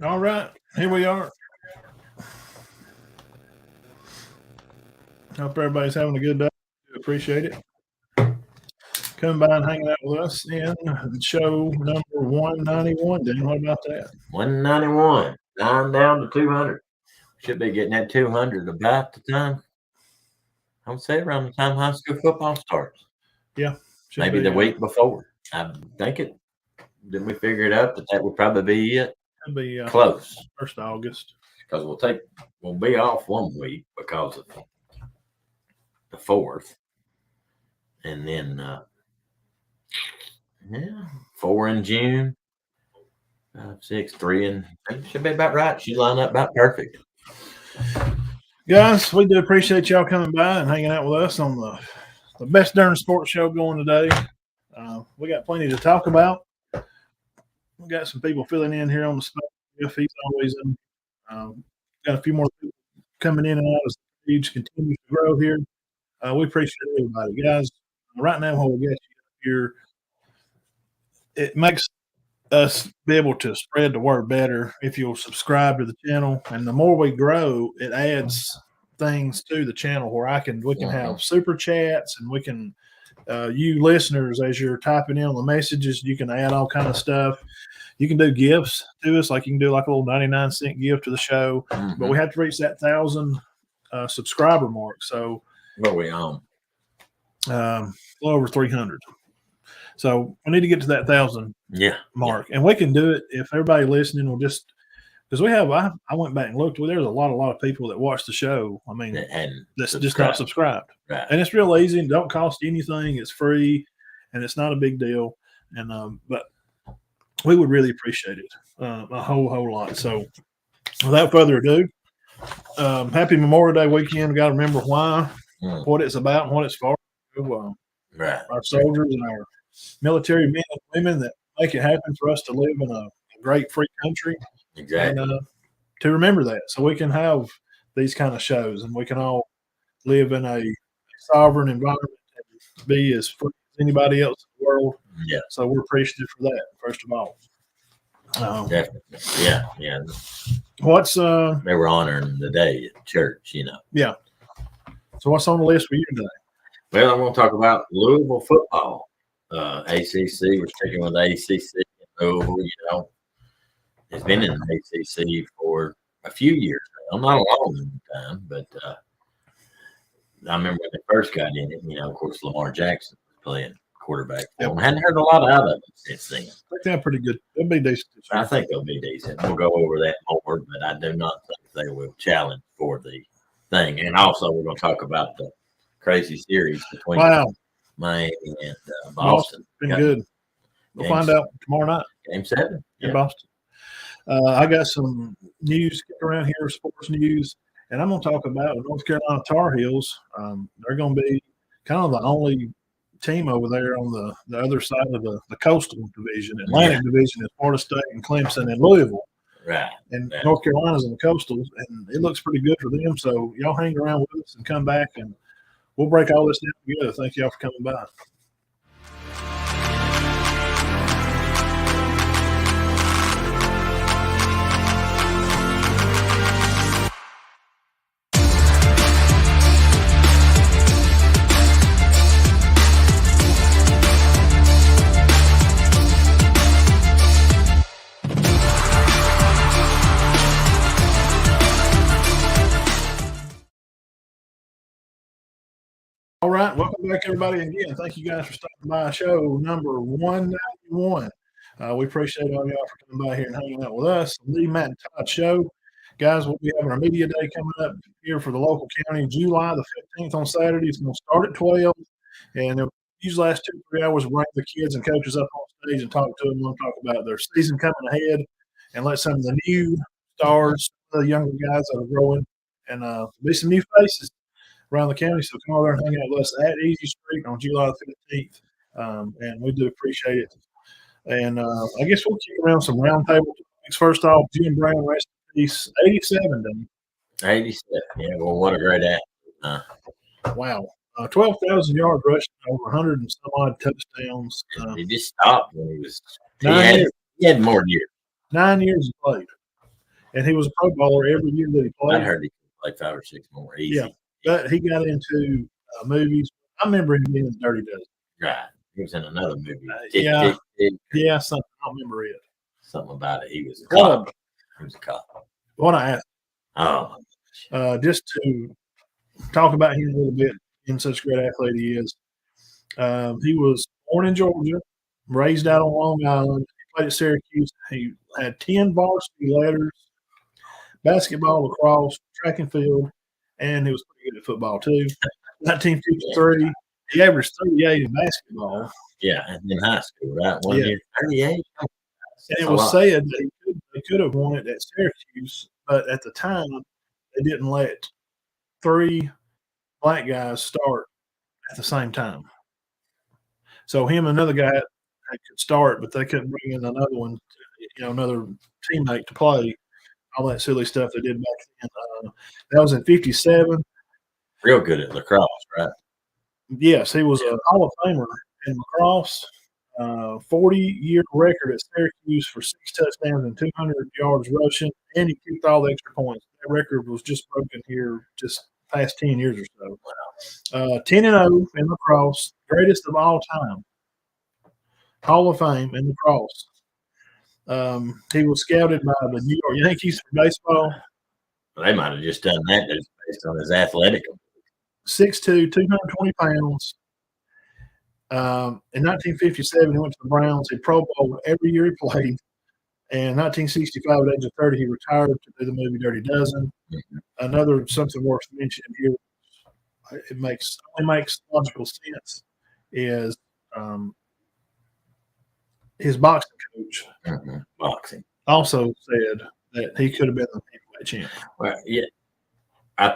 All right, here we are. Hope everybody's having a good day. Appreciate it. Coming by and hanging out with us in show number 191. Dan, what about that? 191, 9 down to 200. Should be getting that 200 about the time. I would say around the time high school football starts. Yeah, maybe the week before. I think it. Didn't we figure it out that would probably be it? It'll be close. 1st of August. Because we'll be off 1 week because of the 4th, and then 4 in June, 5, 6, 3 in. Should be about right. She line up about perfect. Guys, we do appreciate y'all coming by and hanging out with us on the best darn sports show going today. We got plenty to talk about. We got some people filling in here on the spot. If he's always in. Got a few more people coming in and out as the page continues to grow here. We appreciate everybody, guys. Right now, while we get you here, it makes us be able to spread the word better if you'll subscribe to the channel. And the more we grow, it adds things to the channel where we can have super chats, and we can you listeners, as you're typing in on the messages, you can add all kind of stuff. You can do gifts to us, like you can do like a little 99-cent gift to the show. But we have to reach that 1,000 subscriber mark. So what are we on? A little over 300. So we need to get to that 1,000 mark, and we can do it if everybody listening will just, because we have. I went back and looked. There's a lot of people that watch the show. I mean, that's just not subscribed, right. And it's real easy and don't cost anything. It's free, and it's not a big deal. And but we would really appreciate it a whole lot. So without further ado, happy Memorial Day weekend. We got to remember why, what it's about, and what it's for. Right. Our soldiers and our military men and women that make it happen for us to live in a great free country. Exactly. And to remember that, so we can have these kind of shows, and we can all live in a sovereign environment and be as free as anybody else in the world. Yeah. So we're appreciative for that, first of all. Definitely. Yeah. What's they were honoring the day at church, Yeah. So what's on the list for you today? Well, I'm going to talk about Louisville football. ACC, we're sticking with ACC in Louisville. It's been in the ACC for a few years now. Not a long time, but I remember when they first got in it. Of course, Lamar Jackson was playing quarterback for them. I hadn't heard a lot out of them since then. I think they're pretty good. They'll be decent. I think they'll be decent. We'll go over that more, but I do not think they will challenge for the thing. And also, we're going to talk about the crazy series between Miami and Boston. Been good. We'll find out tomorrow night. Game 7 in Boston. I got some news around here, sports news, and I'm going to talk about the North Carolina Tar Heels. They're going to be kind of the only team over there on the other side of the Coastal Division. Atlantic Division is Florida State and Clemson and Louisville. Right. And North Carolina's in the Coastal, and it looks pretty good for them. So y'all hang around with us and come back, and we'll break all this down together. Thank y'all for coming by. All right, welcome back, everybody. Again, thank you guys for stopping by show number 191. We appreciate all y'all for coming by here and hanging out with us. Lee, Matt, and Todd show. Guys, we'll be having our media day coming up here for the local county, July the 15th on Saturday. It's going to start at 12, and they'll usually last 2-3 hours. Bring the kids and coaches up on stage and talk to them. We'll talk about their season coming ahead and let some of the new stars, the younger guys that are growing, and be some new faces around the county. So come over there and hang out with us at Easy Street on July the 15th. And we do appreciate it. And I guess we'll kick around some roundtable topics. First off, Jim Brown, rest in peace, 87, didn't he? 87. Yeah, well, what a great athlete. Wow. 12,000 yards rushing, over 100 and some odd touchdowns. He just stopped when he was – he had more years. 9 years he played. and he was a Pro Bowler every year that he I played. heard he could play 5 or 6 more easy. Yeah, but he got into movies. I remember him being in Dirty Dozen. Right. He was in another movie. Yeah. Tick, Yeah, something. I don't remember it. something about it. He was a cop. He was a cop. What I asked, Oh, just to talk about him a little bit, in such a great athlete he is. He was born in Georgia, raised out on Long Island. He played at Syracuse. He had 10 varsity letters, basketball, lacrosse, track and field, and he was pretty good at football too. 1953, he averaged 38 in basketball. yeah. And in high school, right? One Yeah. year, 38. And it was said that they could have won it at Syracuse, but at the time, they didn't let 3 black guys start at the same time. So him and another guy could start, but they couldn't bring in another one, another teammate to play. All that silly stuff they did back then. That was in '57. Real good at lacrosse, right? Yes, he was a Hall of Famer in lacrosse. 40-year record at Syracuse for 6 touchdowns and 200 yards rushing, and he kicked all the extra points. That record was just broken here just past 10 years or so. 10-0 in lacrosse, greatest of all time. Hall of Fame in lacrosse. He was scouted by the New York Yankees for baseball. Well, they might have just done that just based on his athletic. 6'2", 220 pounds. In 1957, he went to the Browns. He Pro Bowled every year he played. And in 1965, at the age of 30, he retired to do the movie Dirty Dozen. Mm-hmm. Another something worth mentioning here, it only makes logical sense, is his boxing coach boxing also said that he could have been the heavyweight champ. Well, yeah, I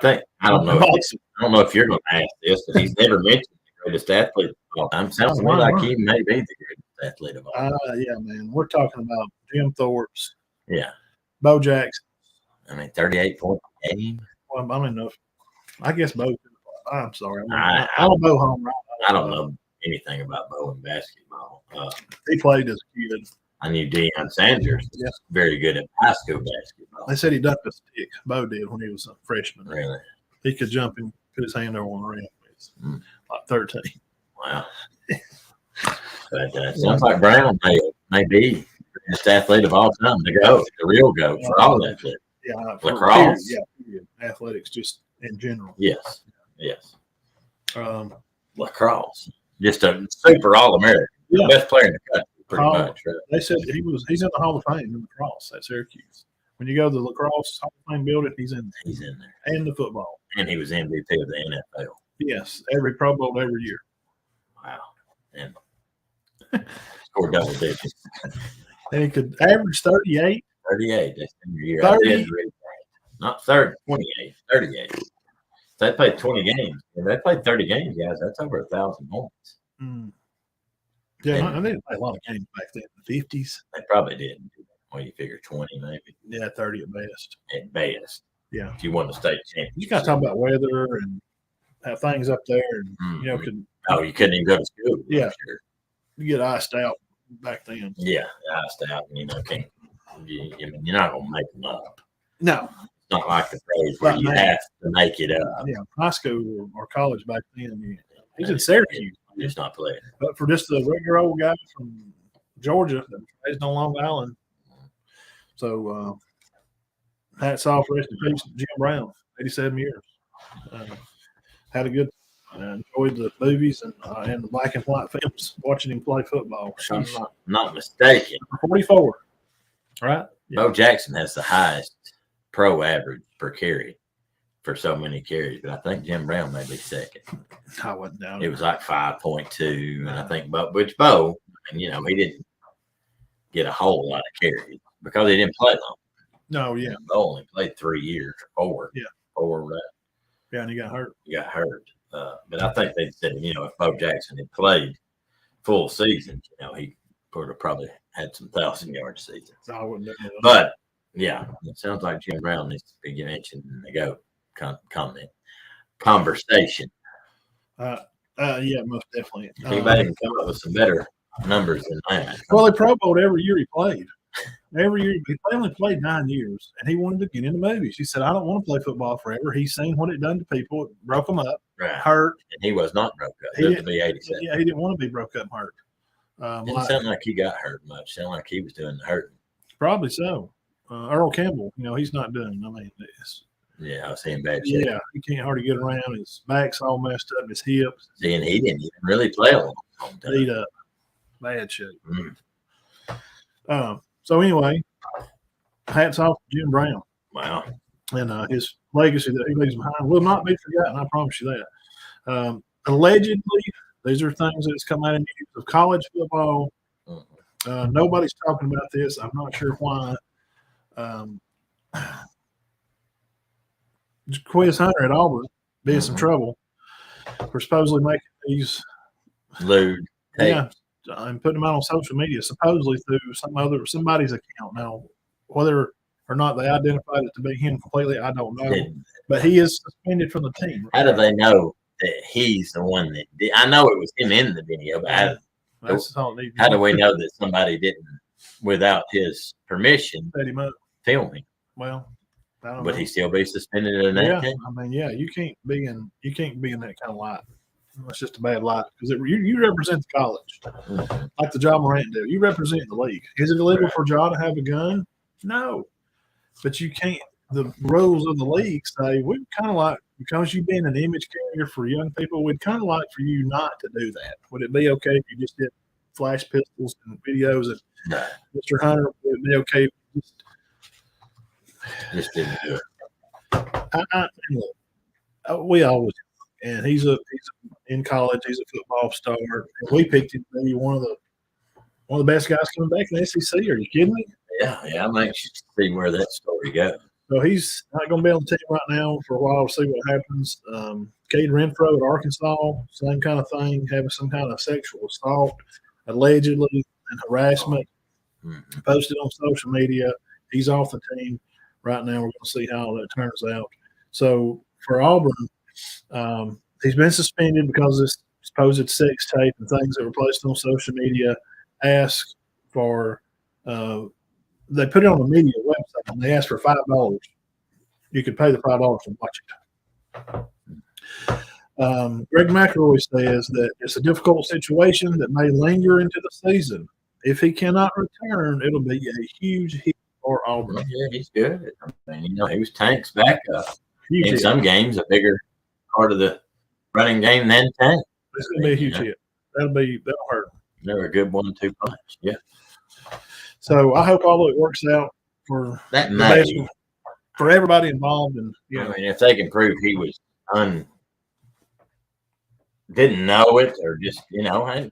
don't know if you're going to ask this, but he's never mentioned the greatest athlete of all time. Sounds to me like he may be the greatest athlete of all time. Yeah, man. We're talking about Jim Thorpe's. Yeah. Bo Jackson. 38 point game. Well, I don't know. I guess Bo. I'm sorry. I'm Bo home run. I don't know anything about Bo in basketball. He played as a kid. I knew Deion Sanders was very good at high school basketball. They said he dunked a stick. Bo did when he was a freshman. Really? He could jump and put his hand over on the rim. Like 13. Wow. But sounds like Brown may be the best athlete of all time to go, the real GOAT for all athletes. Yeah. Lacrosse? Yeah. Athletics just in general. Yes. Lacrosse. Just a super All-American. Yeah. Best player in the country, pretty much. Right? They said he's in the Hall of Fame in lacrosse at Syracuse. When you go to the lacrosse Hall of Fame building, he's in there. He's in there. And the football. And he was MVP of the NFL. Yes, every Pro Bowl every year. Wow. And scored double digits. And he could average 38. 38 this year. 30. Not 30, 28, 38. So they played 20 games. If they played 30 games, guys, that's over 1,000 points. Yeah, I think they played a lot of games back then in the 50s. They probably did. Well, you figure 20 maybe. Yeah, 30 at best. At best. Yeah. If you won the state championship. You got to talk about weather and have things up there. And, you couldn't even go to school. Yeah. Sure. You get iced out back then. Yeah, iced out. You're not going to make them up. No. It's not like the phrase where you have to make it up. Yeah, high school or college back then. He's in Syracuse. Just not playing. But for just a regular old guy from Georgia that was raised on Long Island. So, hats off, rest in peace, Jim Brown, 87 years. Had a good, enjoyed the movies and the black and white films, watching him play football. If I'm not mistaken. 44, right? Yeah. Bo Jackson has the highest pro average per carry for so many carries, but I think Jim Brown may be second. I wasn't down. It was like 5.2, and I think Bo, and he didn't get a whole lot of carries because he didn't play long. No, yeah. Bo only played 3 years or 4. Yeah. 4. Yeah, and he got hurt. But I think they said, if Bo Jackson had played full season, he would have probably had some 1,000-yard seasons. I wouldn't do that. But, yeah, it sounds like Jim Brown needs to be mentioned in the GOAT conversation. Yeah, most definitely. Anybody can come up with some better numbers than that. Well, he Pro Bowled every year he played. Every year, he only played 9 years, and he wanted to get into movies. He said, "I don't want to play football forever." He's seen what it done to people, it broke them up, Right. hurt. And he was not broke up. He He didn't- to be 87. Yeah, he didn't want to be broke up and hurt. Didn't sound like he got hurt much. Sound like he was doing the hurting. Probably so. Earl Campbell, he's not doing. I mean, Yeah, I was in bad shape. yeah, he can't hardly get around. His back's all messed up. His hips, See, and he didn't even really play a long time. beat up, bad shape. Mm. So anyway, hats off to Jim Brown. Wow. And his legacy that he leaves behind will not be forgotten. I promise you that. Allegedly, these are things that's come out of news of college football. Nobody's talking about this. I'm not sure why. Quiz Hunter at Auburn be in some trouble for supposedly making these Lewd. Hey, yeah, and putting them out on social media, supposedly through somebody's account. Now, whether or not they identified it to be him completely, I don't know. But he is suspended from the team. how do they know that he's the one that did? I know it was him in the video, but how do we know that somebody didn't, without his permission, set him up? film him? Well, I don't Would know. he still be suspended in that case? I mean, yeah, you can't be in that kind of light. It's just a bad light because you represent the college, like the John Morant do. You represent the league. Is it illegal for John to have a gun? No, but you can't. The rules of the league say we kind of like, because you've been an image carrier for young people, we'd kind of like for you not to do that. Would it be okay if you just did flash pistols and videos of Mr. Hunter? Would it be okay if you Just didn't do it. we always, and he's in college. He's a football star. And we picked him to be one of the best guys coming back in the SEC. Are you kidding me? Yeah, I'm anxious to see where that story goes. So he's not going to be on the team right now for a while to see what happens. Cade Renfro at Arkansas, same kind of thing, having some kind of sexual assault, allegedly, and harassment. Posted on social media. He's off the team right now. We're going to see how that turns out. So for Auburn, he's been suspended because of this supposed sex tape and things that were posted on social media. Asked for they put it on the media website and they asked for $5. You could pay the $5 to watch it. Greg McElroy says that it's a difficult situation that may linger into the season. If he cannot return, it'll be a huge hit for Auburn. Yeah, he's good. I mean, he was Tank's backup. Huge In hit. some games, a bigger part of the running game than Tank. It's going to be a huge hit. That'll hurt. They're a good 1-2 punch. Yeah. So I hope all of it works out for That the may. best for everybody involved. And I mean, if they can prove he was didn't know it, or just, no, I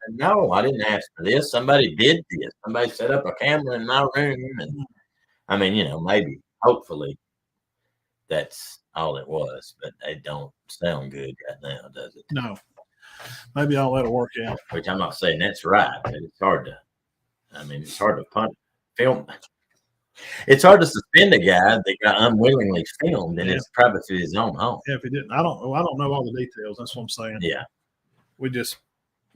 didn't ask for this. Somebody did this. Somebody set up a camera in my room. And I mean, maybe, hopefully, that's all it was. But it don't sound good right now, does it? no, maybe all that'll work out. Which I'm not saying that's right. But it's hard to film. It's hard to suspend a guy that got unwillingly filmed in his privacy of his own home. Yeah, if he didn't, I don't know all the details. That's what I'm saying. Yeah. We just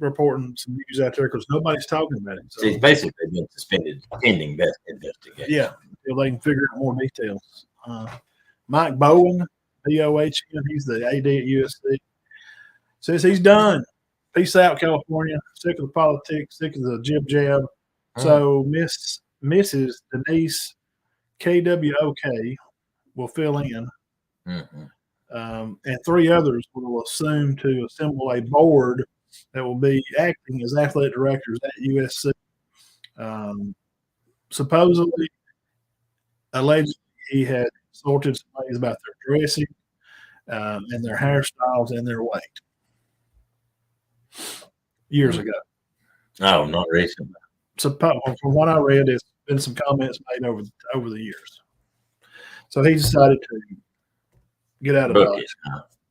reporting some news out there because nobody's talking about it. So, So he's basically been suspended pending best investigation. yeah, until they can figure out more details. Mike Bowen, BOHN, he's the AD at USC, says he's done. Peace out, California. Sick of the politics, sick of the jib jab. So Mrs. Denise KWOK will fill in. And 3 others will assume to assemble a board that will be acting as athletic directors at USC. Supposedly, allegedly, he had insulted somebody about their dressing and their hairstyles and their weight years ago. Oh, not recently. So from what I read, there's been some comments made over the years. So he decided to get out of Book Dodge. it.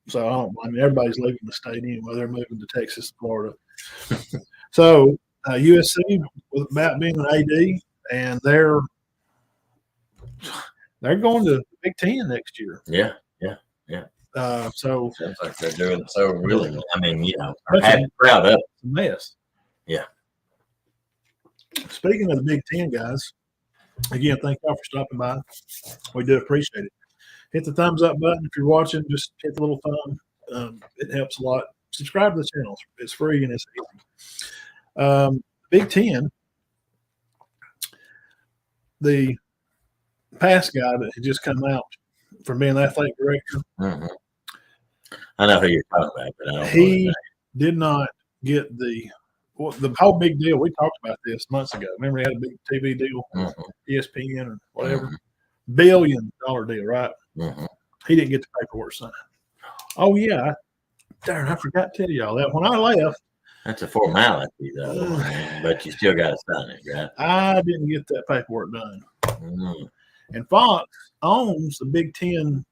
So I don't blame you. Everybody's leaving the state anyway. They're moving to Texas, Florida. So USC was about being an AD, and they're going to Big Ten next year. Yeah. So Sounds like they're doing so really. I mean, I'm proud of it. it's a mess. Yeah. Speaking of the Big Ten guys, Again, thank y'all for stopping by. We do appreciate it. Hit the thumbs up button if you're watching. Just hit the little thumb. It helps a lot. Subscribe to the channel. It's free and it's easy. Big Ten, the past guy that had just come out from being the athletic director, I know who you're talking about, but I don't know his he name. did not get the whole big deal. We talked about this months ago. Remember, he had a big TV deal, ESPN or whatever, $1 billion deal, right? He didn't get the paperwork signed. Oh yeah, darn! I forgot to tell y'all that when I left. That's a formality, though, but you still got to sign it, right? I didn't get that paperwork done. And Fox owns the Big Ten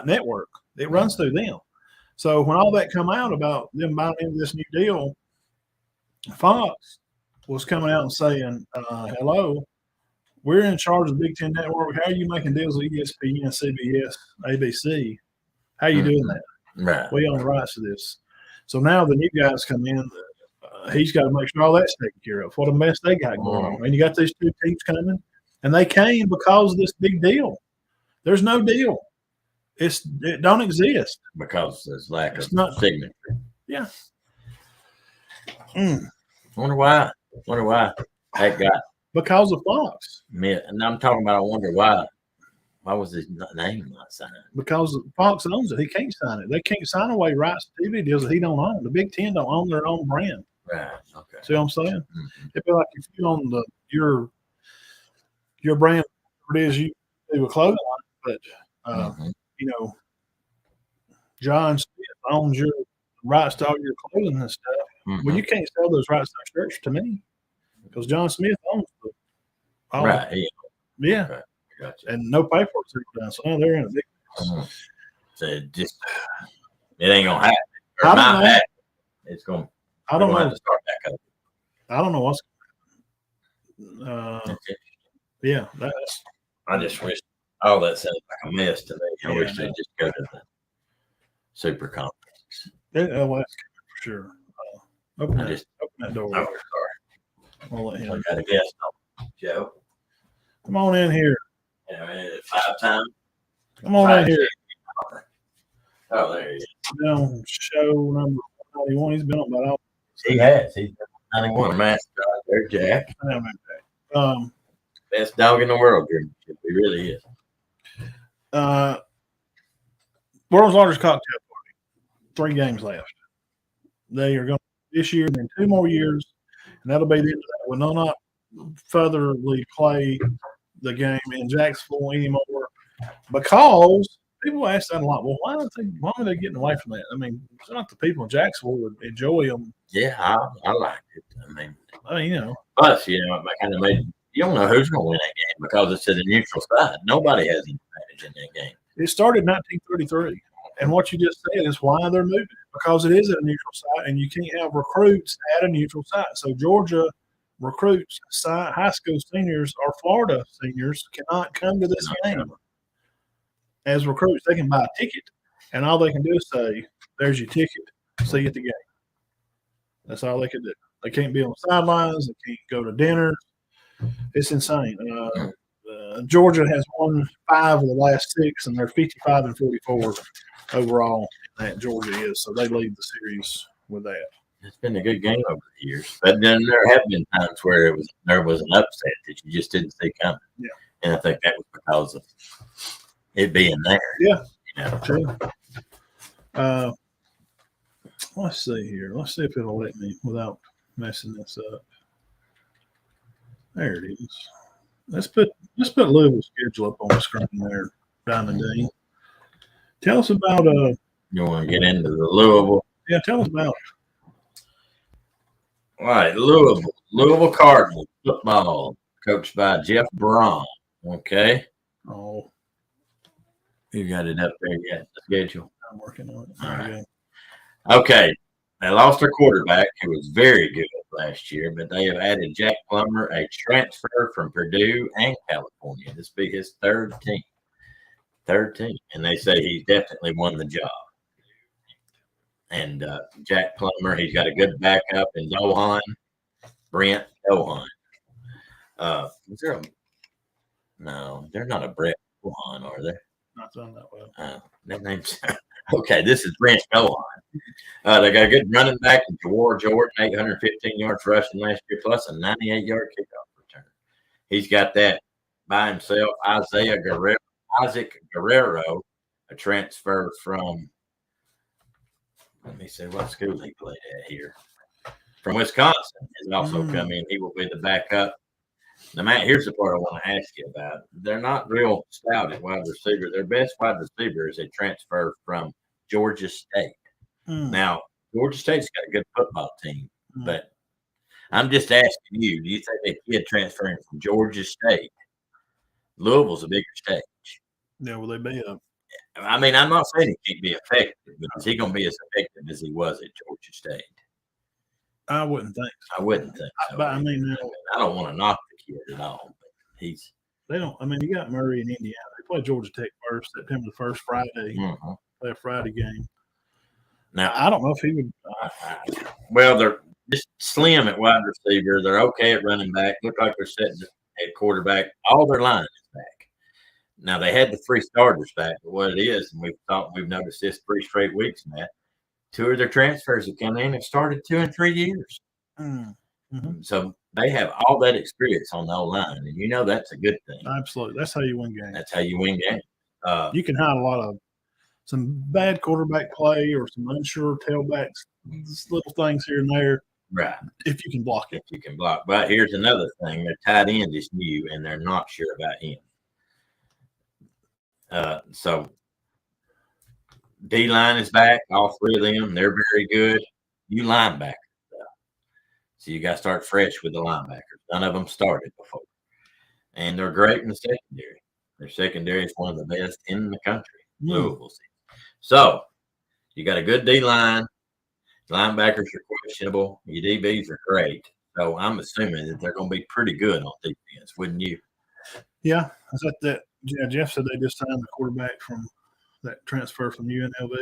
network. It runs through them. So when all that come out about them buying into this new deal, Fox was coming out and saying, hello, we're in charge of the Big Ten Network. How are you making deals with ESPN, CBS, ABC? How are you doing that? Right. We own the rights to this. So now the new guys come in. He's got to make sure all that's taken care of. What a mess they got going on. And you got these two teams coming, and they came because of this big deal. There's no deal. It don't exist. Because there's lack of signature. Yeah. Wonder why that got. Because of Fox. And I'm talking about, I wonder why. Why was his name not signed? Because Fox owns it. He can't sign it. They can't sign away rights to TV deals that he don't own. The Big Ten don't own their own brand. Right. Okay. See what I'm saying? It'd be like if you own your brand, it is you do a clothing line, but John Smith owns your rights to all your clothing and stuff. Well, you can't sell those rights to shirts to me because John Smith owns the right. Yeah. Okay. Gotcha. And no paperwork done. So they're in a big So it ain't gonna happen. I don't know. It's gonna. I don't know. Have to start back up. I don't know what's. Yeah, I just wish all that sounds like a mess to me. I wish they'd just go to the super conference. Well, that's for sure. Open that door. Oh, sorry. I'll let him. I got a guest on. Joe. Come on in here. 5 times. Come on in here. Oh, there he is. Down show number 91. He's been on about all. He has. He's been 91 mascot there, Jack. Best dog in the world, he really is. World's largest cocktail party. 3 games left. They are going to this year and then 2 more years, and that'll be the end of that. We'll not furtherly play the game in Jacksonville anymore because people ask that a lot. Well, why are they getting away from that? I mean, it's not the people in Jacksonville would enjoy them. Yeah, I like it. I mean, plus, it kind of made you don't know who's going to win that game because it's to the neutral side. Nobody has an advantage in that game. It started in 1933, and what you just said is why they're moving because it is at a neutral site, and you can't have recruits at a neutral site. So Georgia recruits, high school seniors or Florida seniors cannot come to this game as recruits. They can buy a ticket, and all they can do is say, "There's your ticket. See you at the game." That's all they can do. They can't be on the sidelines. They can't go to dinners. It's insane. Georgia has won 5 of the last 6, and they're 55-44 overall. That Georgia is, so they lead the series with that. It's been a good game over the years, but then there have been times where there was an upset that you just didn't see coming. Yeah, and I think that was because of it being there. Yeah, true. Let's see here. Let's see if it'll let me without messing this up. There it is. Let's put Louisville's schedule up on the screen there, Diamond D. Tell us about You want to get into the Louisville? Yeah, tell us about it. All right, Louisville Cardinals football, coached by Jeff Bron. Okay. Oh, you got it up there yet? The schedule. I'm working on it. All right. Okay. They lost their quarterback, who was very good last year, but they have added Jack Plummer, a transfer from Purdue and California. This will be his third team. And they say he's definitely won the job. And Jack Plummer, he's got a good backup in Brent Dohan. No, they're not a Brett Gohan, are they? Not done that well. That name's okay. This is Brent Gohan. They got a good running back in Jawar Jordan, 815 yards rushing last year, plus a 98-yard kickoff return. He's got that by himself. Isaac Guerrero, a transfer from, let me see what school he played at here. From Wisconsin, has also come in. He will be the backup. Now, Matt, here's the part I want to ask you about. They're not real stout at wide receiver. Their best wide receiver is a transfer from Georgia State. Now, Georgia State's got a good football team, but I'm just asking you, do you think a kid transferring from Georgia State, Louisville's a bigger stage? Yeah, will they be I mean, I'm not saying he can't be effective, but is he going to be as effective as he was at Georgia State? I wouldn't think so. I wouldn't think so. But I mean, I don't want to knock the kid at all, but they don't. I mean, you got Murray in Indiana. They play Georgia Tech first, September the 1st, Friday. Play a Friday game. Now, I don't know if he would. Well, they're just slim at wide receiver. They're okay at running back. Look like they're setting at quarterback. All their line is back. Now, they had the 3 starters back, but what it is, and we've noticed this 3 straight weeks, Matt, 2 of their transfers that come in have started 2 and 3 years. So they have all that experience on the O-line, and you know that's a good thing. Absolutely. That's how you win games. That's how you win games. You can hide a lot of some bad quarterback play or some unsure tailbacks, just little things here and there. Right. If you can block it. If you can block. But here's another thing. Their tight end is new, and they're not sure about him. So D-line is back, all 3 of them. They're very good. You linebackers. So you got to start fresh with the linebackers. None of them started before. And they're great in the secondary. Their secondary is one of the best in the country. Louisville. So you got a good D-line. Linebackers are questionable. Your DBs are great. So I'm assuming that they're going to be pretty good on defense, wouldn't you? Yeah. Is that yeah, Jeff said they just signed the quarterback from that transfer from UNLV.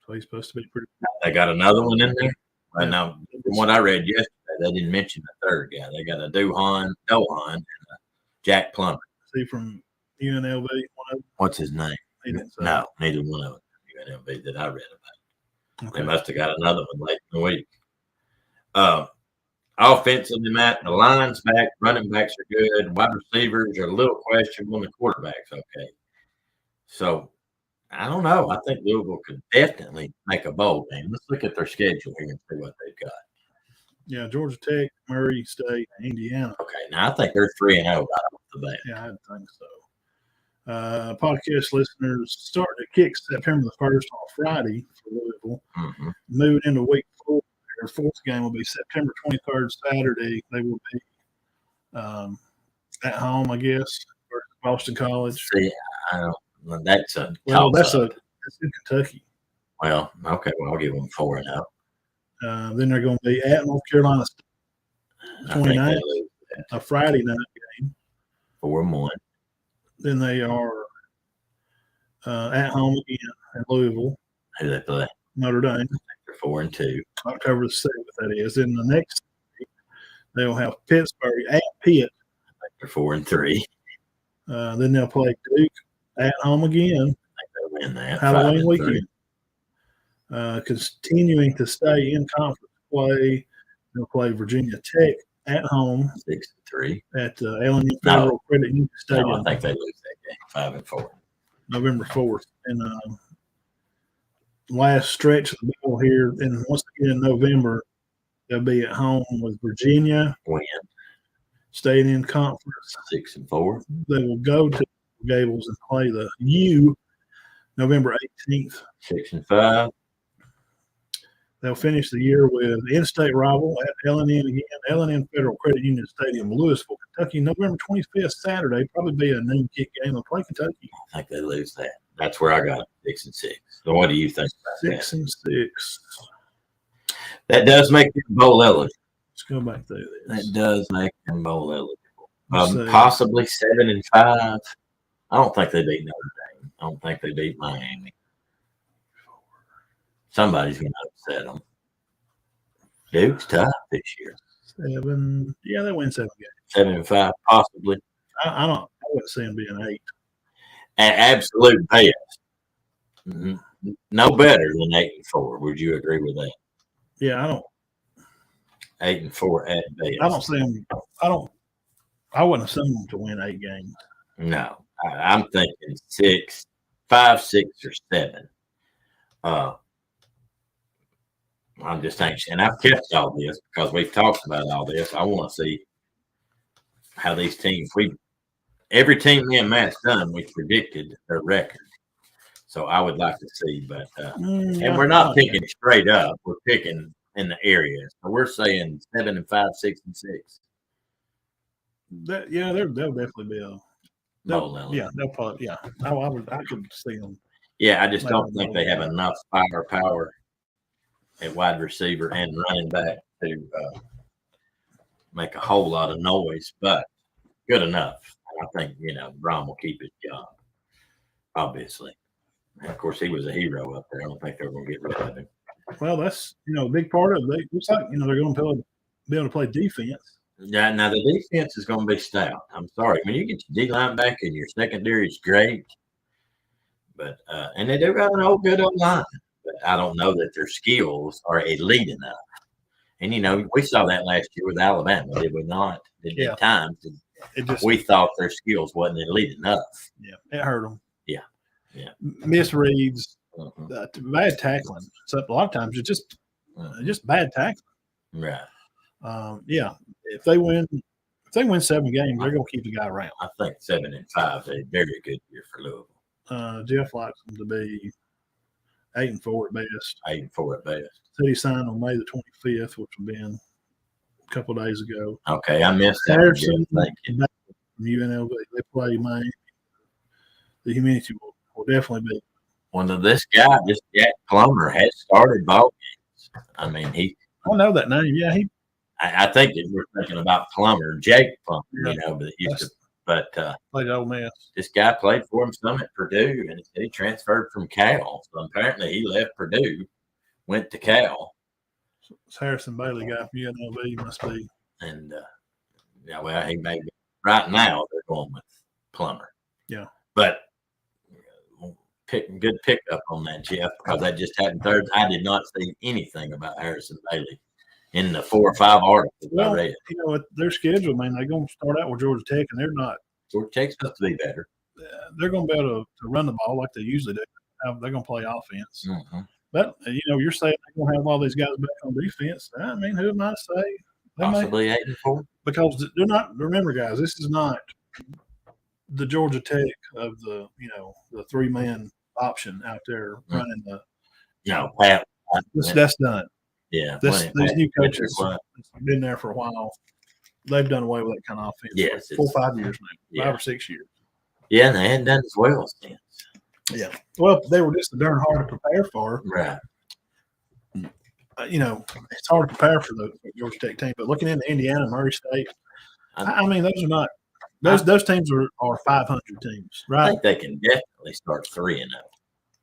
So he's supposed to be pretty good. They got another one in there. Right now, from what I read yesterday, they didn't mention the 3rd guy. They got a Dohan, and a Jack Plummer. Is he from UNLV? One of them? What's his name? No, neither one of them from UNLV that I read about. Okay. They must have got another one late in the week. Offensively, Matt, the line's back, running backs are good, wide receivers are a little questionable, and the quarterback's okay. So, I don't know. I think Louisville could definitely make a bowl game. Let's look at their schedule here and see what they've got. Yeah, Georgia Tech, Murray State, Indiana. Okay, now I think they're 3-0 right off the bat. Yeah, I think so. Podcast listeners start to kick September the 1st on Friday for Louisville. Moving into week 4. Their 4th game will be September 23rd, Saturday. They will be at home, I guess, for Boston College. See, I don't. That's a that's in Kentucky. Well, okay. Well, I'll give them 4-0. Then they're going to be at North Carolina State, 29th, a Friday night game. 4-1. Then they are at home again at Louisville. Who do they play? Notre Dame. They're 4-2. October the 7th, that is. Then the next week, they'll have Pittsburgh at Pitt. They're 4-3. Then they'll play Duke at home again. I think they'll win that. Halloween weekend. Continuing to stay in conference play, they'll play Virginia Tech at home. 6-3. At LNU Federal Credit Union Stadium. No, I think they lose that game. 5-4. November 4th. And last stretch of the bill here, and once again in November, they'll be at home with Virginia. Win. Staying in conference. 6-4. They will go to Gables and play the U November 18th. 6-5. They'll finish the year with in-state rival at LNN again, LNN Federal Credit Union Stadium, Louisville, Kentucky, November 25th, Saturday. Probably be a noon kick game. They'll play Kentucky. I think they lose that. That's where I got 6-6. So what do you think about 6-6. That does make them bowl eligible. Let's go back there. That does make them bowl eligible. Possibly 7-5. I don't think they beat Notre Dame. I don't think they beat Miami. Somebody's going to upset them. Duke's tough this year. 7. Yeah, they win 7 games. 7-5, possibly. I don't wouldn't see him being 8. An absolute best. Mm-hmm. No better than 8-4. Would you agree with that? Yeah, I don't. 8-4 at best. I don't see him. I wouldn't assume him to win 8 games. No, I'm thinking 6, 5, 6, or 7. I'm just anxious, and I've kept all this because we've talked about all this. I want to see how these teams. Every team me and Matt's done, we predicted their record. So I would like to see, but and we're not picking straight up. We're picking in the area. So we're saying 7-5, 6-6. Yeah, they'll definitely be a. They'll probably. Yeah, I could see them. Yeah, I just don't think they have enough firepower at wide receiver and running back to make a whole lot of noise, but good enough. I think Bron will keep his job. Obviously. And of course, he was a hero up there. I don't think they're going to get rid of him. Well, that's a big part of it. Looks like they're going to be able to play defense. Yeah, now the defense is going to be stout. I'm sorry. When you get your D line back and your secondary is great, but and they do got an old good old line, but I don't know that their skills are elite enough. And we saw that last year with Alabama, did we not? At times, we thought their skills wasn't elite enough. Yeah, it hurt them. Yeah. Misreads, bad tackling. So a lot of times it's just bad tackling. Right. If they win 7 games, they're going to keep the guy around. I think 7-5 is a very good year for Louisville. Jeff likes them to be 8-4 at best. 8-4 at best. Said he signed on May the 25th, which would have been a couple of days ago. Okay, I missed that. Harrison from UNLV. They play Miami. The humidity will definitely be. Well, this guy, Jack Plummer, has started ball games. I mean, I know that name. Yeah, I think that we're thinking about Plummer, Jake Plummer, but played at Ole Miss. This guy played for him some at Purdue, and he transferred from Cal. So apparently he left Purdue, went to Cal. It's Harrison Bailey guy from UNLV, must be. And he may be. Right now they're going with Plummer. Yeah, but good pickup on that, Jeff, because that just happened Thursday. I did not see anything about Harrison Bailey in the 4 or 5 articles I read. Their schedule, man, they're going to start out with Georgia Tech, and they're not. Georgia Tech's supposed to be better. They're going to be able to run the ball like they usually do. They're going to play offense. Mm-hmm. But, you're saying they're going to have all these guys back on defense. I mean, who am I to say? Possibly 8-4. Because they're not – remember, guys, this is not the Georgia Tech of the 3-man option out there running the – Pat. That's done. Yeah. These new coaches have been there for a while. They've done away with that kind of offense. Yes. 4 or 5 years now. 5 or 6 years. Yeah, and they hadn't done as well since. Yeah. Well, they were just darn hard to prepare for. Right. It's hard to prepare for the Georgia Tech team. But looking into Indiana, Murray State, I mean, those are not – those teams are 500 teams, right? I think they can definitely start 3-0.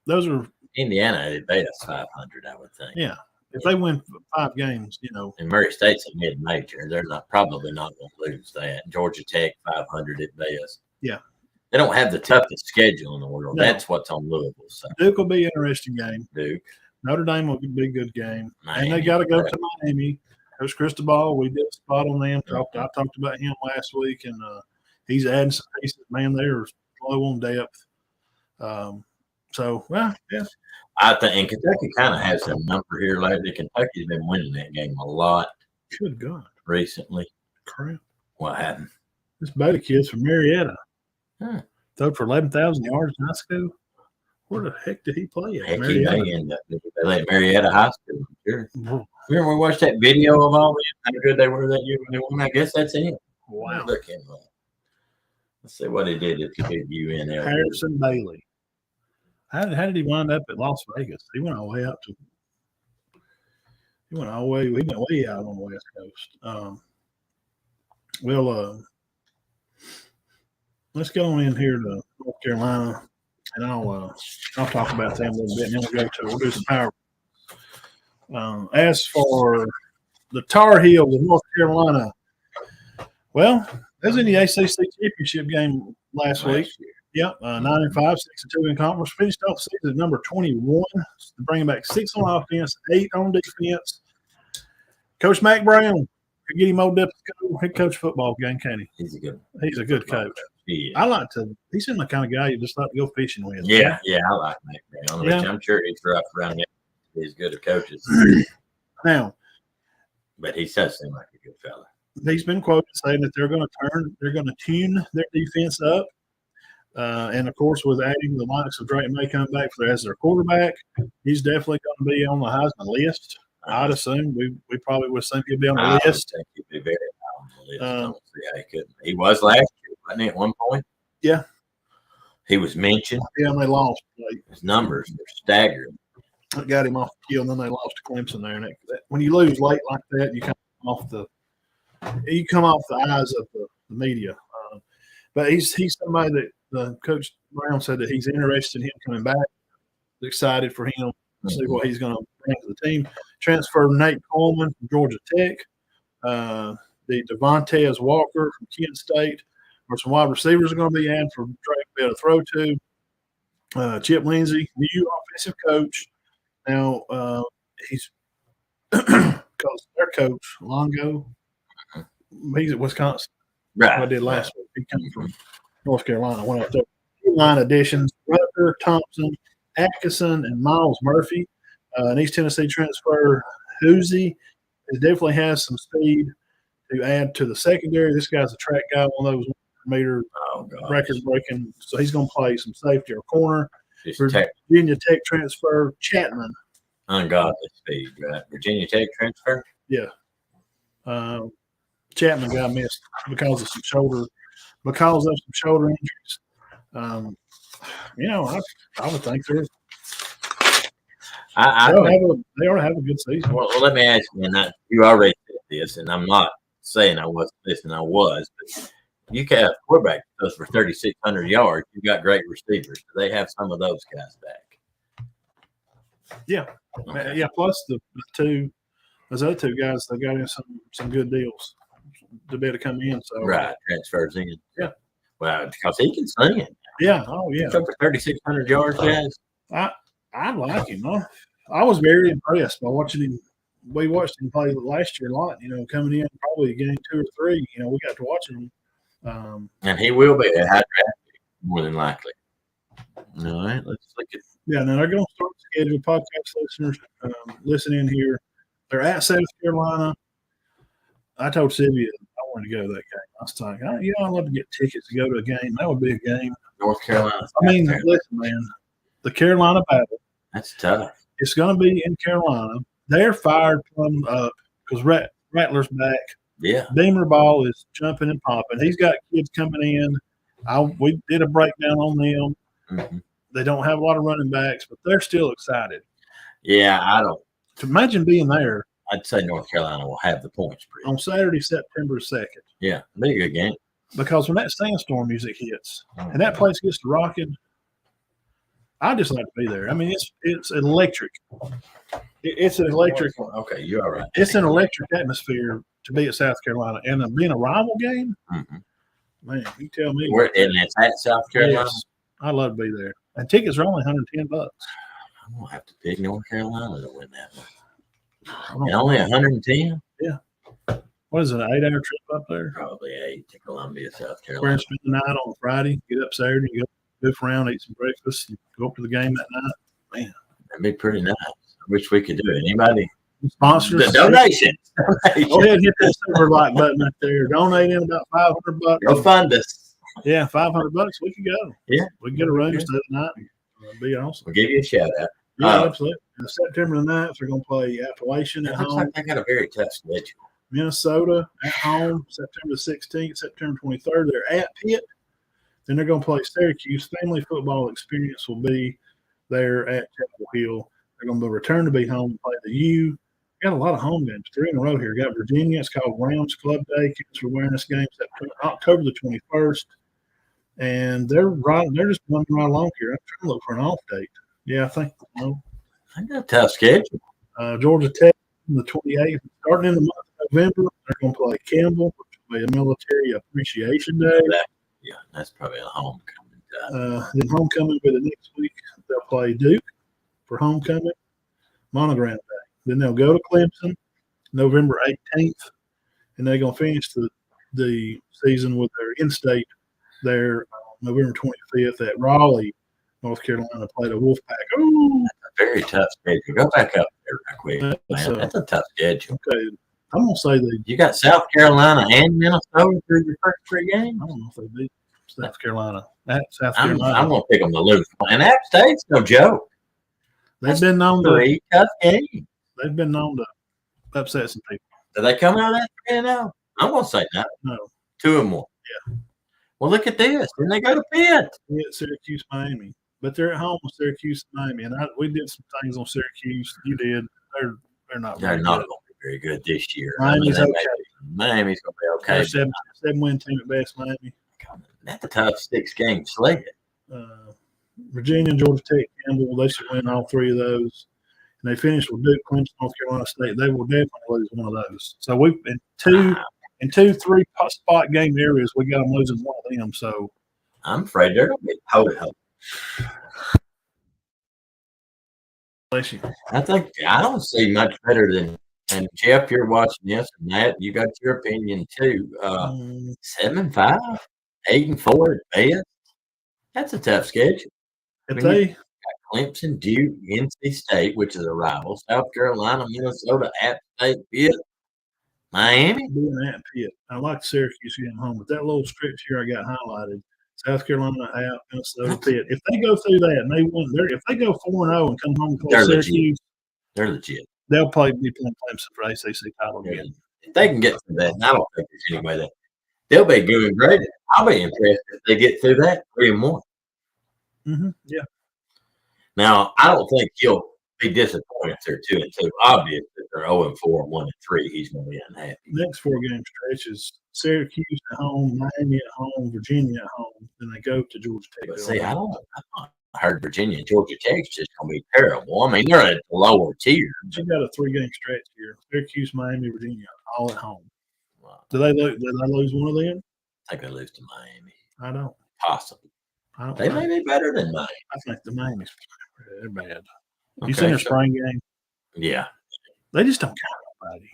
Those are – Indiana at best 500, I would think. Yeah. If they win 5 games, And Murray State's a mid-major. They're probably not going to lose that. Georgia Tech 500 at best. Yeah. They don't have the toughest schedule in the world. No. That's what's on Louisville. So. Duke will be an interesting game. Duke. Notre Dame will be a good game. Miami, and they got to go to Miami. Coach Cristobal, we did a spot on them. I talked about him last week, and he's adding some pieces. Man, they are low on depth. Yeah. I think, and Kentucky kind of has a number here lately. Kentucky's been winning that game a lot. Good God. Recently. Crap. What happened? This Beta kid's from Marietta. Huh. Threw for 11,000 yards in high school. Where the heck did he play at? Heck, he may end up at Marietta High School. Sure. Remember we watched that video of all them, how good they were that year when they won? I guess that's it. Wow. Look at him. Let's see what he did at the big UNL. Harrison Bailey. How did he wind up at Las Vegas? He went all the way out to. He went way out on the West Coast. Let's get on in here to North Carolina, and I'll talk about them a little bit, and then we'll do some power. As for the Tar Heels of North Carolina, well, there's in the ACC championship game last week. year. Yep, 9-5, 6-2 in conference. Finished off the season at number 21, bringing back 6 on offense, 8 on defense. Coach Mac Brown could get him old up to head coach football game, can he? He's a good coach. He I like to. He seems like the kind of guy you just like to go fishing with. Yeah, I like Mac Brown. Yeah. Which I'm sure he's rough around it. He's good at coaches. Now, but he does seem like a good fella. He's been quoted saying that they're going to tune their defense up. And of course, with adding the likes of Drake May come back as their quarterback, he's definitely going to be on the Heisman list. I'd assume we probably would assume he'd be on the list. I think he'd be very high on the list. I don't see how he couldn't. He was last year, wasn't he? At one point, yeah, he was mentioned. Yeah, and they lost. His numbers were staggering. It got him off the field, and then they lost to Clemson there. And when you lose late like that, you come off the eyes of the media. But he's somebody that Coach Brown said that he's interested in him coming back. Excited for him to see what he's going to bring to the team. Transfer Nate Coleman from Georgia Tech. The Devontae Walker from Kent State. Or some wide receivers are going to be added for Drake to be able to throw to. Chip Lindsey, new offensive coach. Now, he's because their coach, Longo, he's at Wisconsin. Right. I did last week. He came from North Carolina. Went up there. Line additions: Rucker, Thompson, Atkinson, and Miles Murphy. An East Tennessee transfer, Hoosie, definitely has some speed to add to the secondary. This guy's a track guy, one of those meter record breaking. So he's going to play some safety or corner. Virginia Tech transfer, Chapman. Ungodly speed, right? Virginia Tech transfer? Yeah. Chapman got missed because of some shoulder injuries. I would think they ought to have a good season. Well, let me ask you, and you already said this, and I'm not saying I wasn't listening, I was, but you can have a quarterback that goes for 3,600 yards. You've got great receivers. Do they have some of those guys back? Yeah. Okay. Yeah, plus those other two guys, they got in some good deals to be able to come in. So right, transfers in. Yeah. Well, because he can sing it. Yeah. Oh, yeah. He's for 3,600 yards, guys. I like him. I was very impressed by watching him. We watched him play last year a lot, coming in probably a game 2 or 3. We got to watch him. And he will be a high draft pick, more than likely. All right, let's look at. Yeah, now they're going to start schedule podcast listeners listening here. They're at South Carolina. I told Sylvia I wanted to go to that game. I was like, I'd love to get tickets to go to a game. That would be a game. North Carolina. Listen, man, the Carolina Battle. That's tough. It's going to be in Carolina. They're fired from up because Rattler's back. Yeah. Beamer Ball is jumping and popping. He's got kids coming in. We did a breakdown on them. Mm-hmm. They don't have a lot of running backs, but they're still excited. Yeah, I don't. To imagine being there. I'd say North Carolina will have the points on Saturday, September 2nd. Yeah, be a good game. Because when that sandstorm music hits and that place gets to rocking, I just like to be there. I mean, it's electric. It's an electric. Okay, you're all right. It's an electric atmosphere to be at South Carolina, and being a rival game. Mm-hmm. Man, you tell me. And it's at South Carolina. Yes, I'd love to be there. And tickets are only $110. I'm gonna have to pick North Carolina to win that one. And only 110. Yeah. What is it? An 8-hour trip up there? Probably 8 to Columbia, South Carolina. We're gonna spend the night on Friday. Get up Saturday, go goof around, eat some breakfast, and go up to the game that night. Man, that'd be pretty nice. I wish we could do it. Anybody? Sponsors. The donation. Go ahead and hit that super like button up there. Donate in about $500. Go fund us. Yeah, $500. We can go. Yeah, we can get a room stay the night. That'd be awesome. We'll give you a shout out. Yeah, absolutely. And September the 9th, they're going to play Appalachian at home. Like they got a very tough schedule. Minnesota at home, September 16th, September 23rd. They're at Pitt. Then they're going to play Syracuse. Family football experience will be there at Chapel Hill. They're going to return to be home and play the U. Got a lot of home games, 3 in a row here. Got Virginia. It's called Rams Club Day. Cancer Awareness Game, October the 21st. And they're just running right along here. I'm trying to look for an off date. Yeah, I think. I got a tough schedule. Georgia Tech on the 28th. Starting in the month of November, they're going to play Campbell, which will be a military appreciation day. Yeah, that's probably a homecoming time. Then homecoming will be the next week. They'll play Duke for homecoming, Monogram Day. Then they'll go to Clemson November 18th, and they're going to finish the season with their in-state there November 25th at Raleigh, North Carolina, play the Wolfpack. Ooh, That's a very tough schedule. Go back up there real quick, man. That's a tough schedule. Okay, I'm going to say You got South Carolina and Minnesota through your first 3 games. I don't know if they beat South Carolina. At South I'm Carolina, going to pick them to lose. And App State's no joke. they've been known to 3 tough games. they've been known to upset some people. Do they come out of that 3-0? I'm going to say no. No, 2 or more. Yeah. Well, look at this. Then they go to Pitt. we at Syracuse, Miami, but they're at home with Syracuse, Miami, and we did some things on Syracuse. You did. They're not. They're very not good. going to be very good this year. Miami's okay. Miami's going to be okay. They're seven-win team at best. Miami. That's a tough 6-game slate. Virginia, Georgia Tech, Campbell. They should win all 3 of those. And they finished with Duke, Clemson, North Carolina State. They will definitely lose one of those. So we've in two, 3 spot game areas, we got them losing one of them. So I'm afraid they're going to be ho-ho. bless you. I don't see much better than. And Jeff, you're watching this, and Matt, you got your opinion too. 7-5, 8-4 at best. That's a tough schedule. If they Clemson, Duke, NC State, which is a rival, South Carolina, Minnesota, App State, Pitt, Miami. being at Pitt, I like Syracuse getting home, but that little stretch here I got highlighted. South Carolina out, Minnesota, Pitt. If they go through that and they win, if they go 4-0 and come home and play Syracuse, they're legit. they'll be playing Clemson for ACC title again. If they can get through that, and I don't think there's any way that they'll be doing great. I'll be impressed if they get through that 3-1. Yeah. Now, I don't think he'll be disappointed if they're 2-2. Obvious that they're 0-4 and 1-3. He's going to be unhappy. Next 4-game stretch is Syracuse at home, Miami at home, Virginia at home. Then they go to Georgia Tech. But see, I heard Virginia and Georgia Tech's just going to be terrible. I mean, they're at the lower tier. You got a 3-game stretch here: Syracuse, Miami, Virginia, all at home. Wow. Do they lose one of them? I think they lose to Miami. I don't. Possibly. I don't. They may be better than Miami. I think the Miami's they're bad. You seen their spring game? Yeah. They just don't count nobody.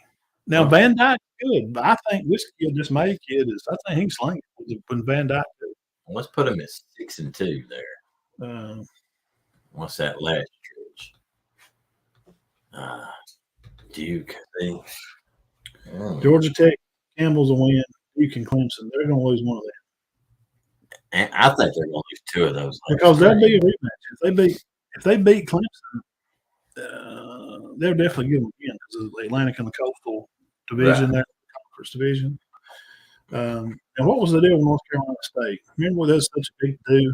Now Van Dyke's good, but I think this kid, this May kid, I think he's slinging when Van Dyke did. Let's put him at 6-2 there. What's that last stretch? Duke. Georgia Tech, Campbell's a win. Duke and Clemson, they're going to lose one of them. And I think they're going to lose 2 of those. Because that'll be a rematch. If they beat Clemson, they'll definitely give them again because of the Atlantic and the Coastal Division there, Conference Division. And what was the deal with North Carolina State? Remember when that was such a big deal?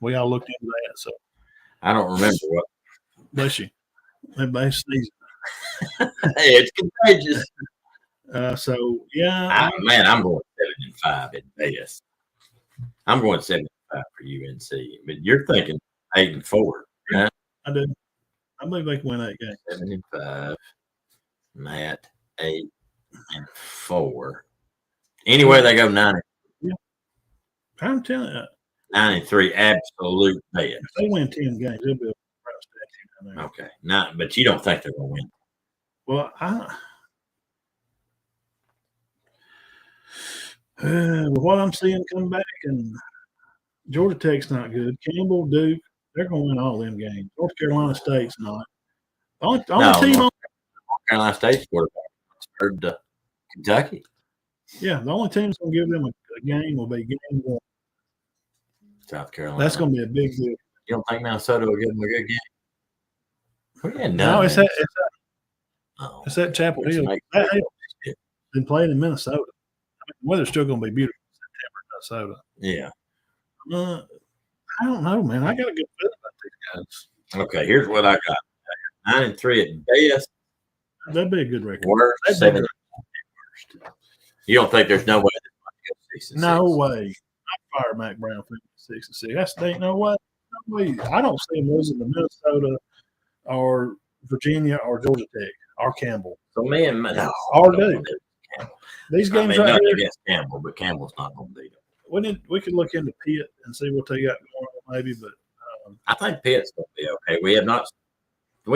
We all looked into that. So I don't remember what. Bless you. Everybody's sneezing. It's contagious. So yeah, I'm going 7-5 at best. I'm going 7-5 for UNC, but you're thinking 8-4. Right? I do. I believe they can win 8 games. 7-5. Matt 8-4. Anyway, they go 9. Yeah, I'm telling you, 93, absolute best. if they win 10 games, they'll be a proud statue down there. Okay, but you don't think they're going to win? Well, with what I'm seeing come back, and Georgia Tech's not good. Campbell, Duke, they're going to win all them games. North Carolina State's not. The only team on North Carolina State's quarterback transferred to Kentucky. Yeah, the only team that's going to give them a game will be game 1. South Carolina. That's going to be a big deal. You don't think Minnesota will give them a good game? No, it's at Chapel Hill. That Hill's been playing in Minnesota. The weather's still going to be beautiful in September in Minnesota. Yeah. I don't know, man. I got a good feeling about these guys. Okay, here's what I got. 9-3 at best. That'd be a good record. Worst 7. You don't think there's no way that might go 6-6? No way. I'd fire Mac Brown for 6-6. There ain't no way. No way. I don't see him losing to Minnesota or Virginia or Georgia Tech or Campbell. So me and or Duke. These games right here against Campbell, but Campbell's not going to beat them. we could look into Pitt and see what they got going on, maybe. But I think Pitt's going to be okay. We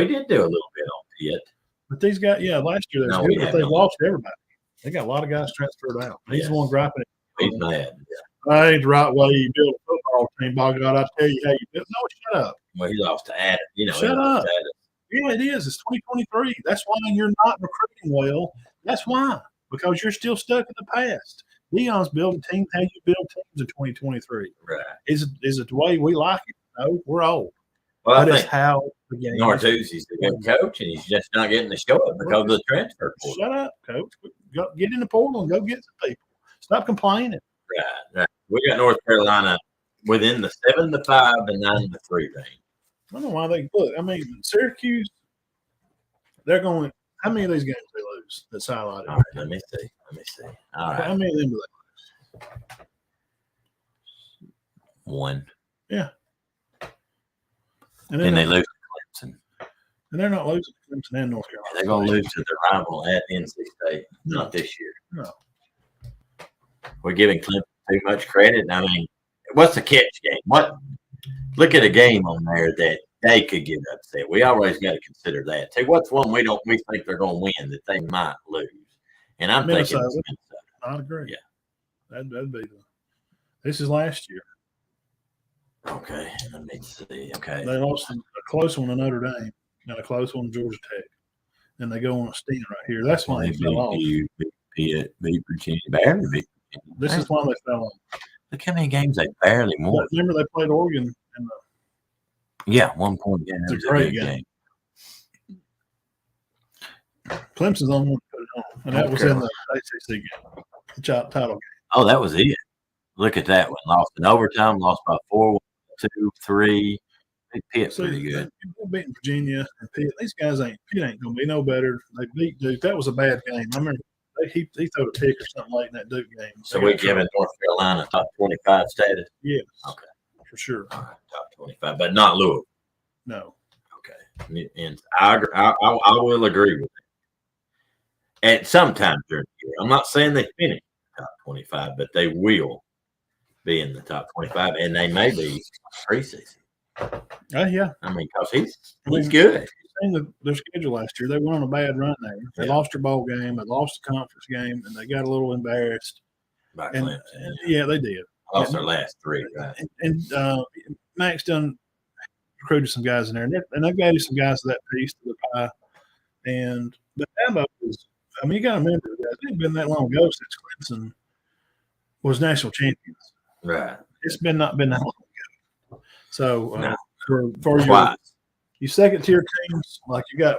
did do a little bit on Pitt. But these guys, last year they was good, but they've lost everybody. They got a lot of guys transferred out. He's the one griping. He's mad. That ain't the right way you build a football team. By God, I tell you how you build. No, shut up. Well, he lost to Adam. Shut up. Yeah, it is. It's 2023. That's why you're not recruiting well. That's why. Because you're still stuck in the past. Deion's building teams how you build teams in 2023. Right. Is it the way we like it? No, we're old. Well, that I is think how the game Nartuzzi's a good coach, and he's just not getting the show up because of the transfer portal. Shut up, coach. Get in the portal and go get some people. Stop complaining. Right. We got North Carolina within the 7-5 and 9-3 range. I don't know why they look. I mean, Syracuse, they're going. How many of these games they lose? That's highlighted. All right, let me see. All right. How many of them do they lose? 1. Yeah. And they lose to Clemson. And they're not losing to Clemson and North Carolina. They're going to lose to their rival at NC State. Not this year. No. We're giving Clemson too much credit. I mean, what's the catch game? Look at a game on there that they could get upset. We always got to consider that. Too. What's one we think they're going to win that they might lose? And I'm thinking it's Minnesota. I'd agree. Yeah. That'd be this is last year. Okay, let me see. Okay. They lost a close one to Notre Dame and a close one to Georgia Tech. And they go on a stint right here. That's why they fell off. Beat Virginia. Barely beat Virginia. This is why they fell off. Look how many games they barely won. Remember they played Oregon in the 1 point game. It's a great game. Clemson's on one to put it on. And that was in the ACC game. The title game. Oh, that was it. Look at that one. Lost in overtime, lost by 4, 2, 3. Pitt pretty good. People beating Virginia and Pitt. These guys Pitt ain't gonna be no better. They beat Duke. That was a bad game. I remember he threw a pick or something late in that Duke game. So we're giving North Carolina top 25 status? Yes. Okay. For sure. All right, top 25, but not Louisville. No. Okay. And I will agree with that. At some time during the year. I'm not saying they finish top 25, but they will be in the top 25, and they may be preseason. Yeah. I mean, because he's good. Their schedule last year, they went on a bad run there. They lost their bowl game, they lost the conference game, and they got a little embarrassed. By Clemson. Yeah, they did. Lost their last 3, right? And Max done recruited some guys in there, and they've added some guys to that piece to the pie. But Dabo was, I mean, you got to remember that it ain't been that long ago since Clemson was national champions. Right. It's not been that long ago. So for your second tier teams, like you got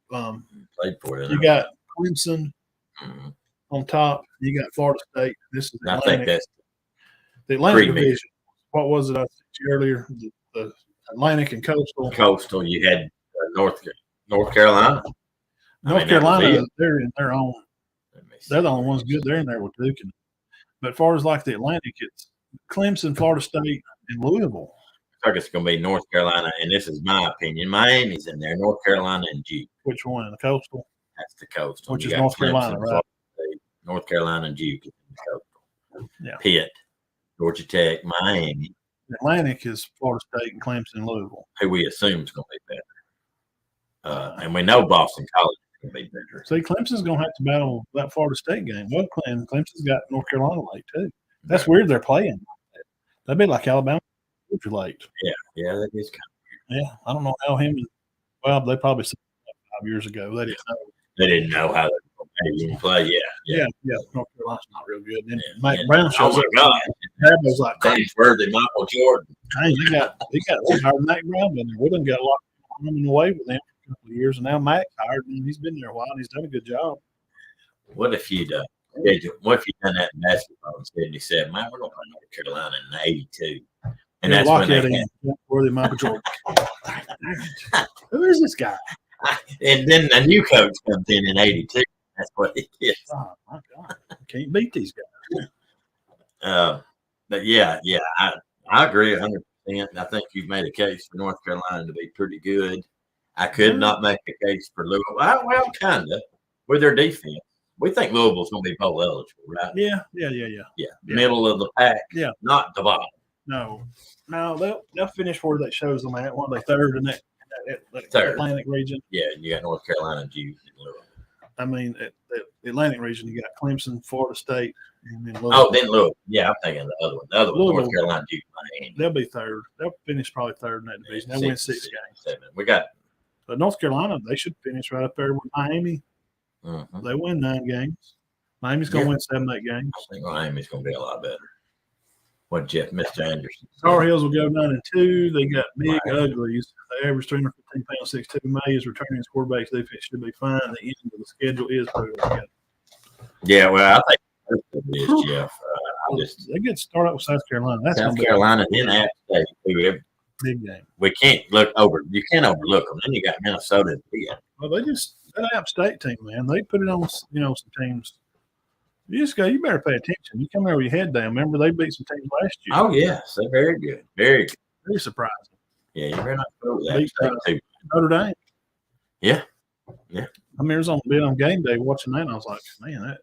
played for it. You got Clemson on top. You got Florida State. This is I think that's the Atlantic division. What was it I said to you earlier? The Atlantic and Coastal. Coastal. You had North Carolina. North Carolina, they're in their own. They're the only ones good. They're in there with Duke. But as far as like the Atlantic, it's Clemson, Florida State, and Louisville. I think it's going to be North Carolina, and this is my opinion. Miami's in there. North Carolina and Duke. Which one? The Coastal? That's the Coastal. Which is North Carolina, right? North Carolina and Duke is the Coastal. Yeah. Pitt, Georgia Tech, Miami. The Atlantic is Florida State and Clemson and Louisville. Who we assume is going to be better. And we know Boston College is going to be better. See, Clemson's going to have to battle that Florida State game. Well, Clemson's got North Carolina late, too. That's weird they're playing. That'd be like Alabama late. Yeah, that is kind of weird. Yeah, I don't know how they probably said 5 years ago. They didn't know how they even play. Yeah. North Carolina's not real good. Then Mike Brown shows up. Oh, my God. That was like Worthy, Michael Jordan. Hey, he got hired Mac Brown in there. We done got a lot of him away with him for a couple of years, and now Mac's hired him. He's been there a while, and he's done a good job. What if you'd done that in basketball in 77? Man, we're going to play North Carolina in 82. And that's when they Worthy Michael Jordan. Who is this guy? And then a new coach comes in 82. That's what he is. Oh, my God. Can't beat these guys. But I agree 100%. I think you've made a case for North Carolina to be pretty good. I could not make a case for Louisville. Well, kind of, with their defense. We think Louisville's going to be bowl eligible, right? Yeah. Middle of the pack. Yeah. Not the bottom. No, they'll finish where that shows them at. What are they, third in that Third. Atlantic region? Yeah, you got North Carolina, Duke, and Louisville. I mean, the Atlantic region, you got Clemson, Florida State, and then Louisville. Oh, then Louisville. Yeah, I'm thinking the other one. The other one, North Carolina, Duke, Miami. They'll be third. They'll finish probably third in that division. They'll win 6 games. 7. We got. But North Carolina, they should finish right up there with Miami. Mm-hmm. They win 9 games. Miami's going to win 7, 8 games. I think Miami's going to be a lot better. What Mr. Anderson? Tar Heels will go 9-2. They got big uglies. They average 315 pounds, 6'2". May is returning as quarterbacks. Defense should be fine. The end of the schedule is brutal. Yeah, well, I think it is, Jeff. They get started with South Carolina. That's South Carolina, then App State. Big game. We can't look over. You can't overlook them. Then you got Minnesota at the end. Well, that App State team, man. They put it on, some teams. You better pay attention. You come there with your head down. Remember, they beat some teams last year. Oh, yes. They're very good. Very good. Very surprising. Yeah, you better not go with that. Notre Dame. Yeah. I mean, it was on game day watching that, and I was like, man, that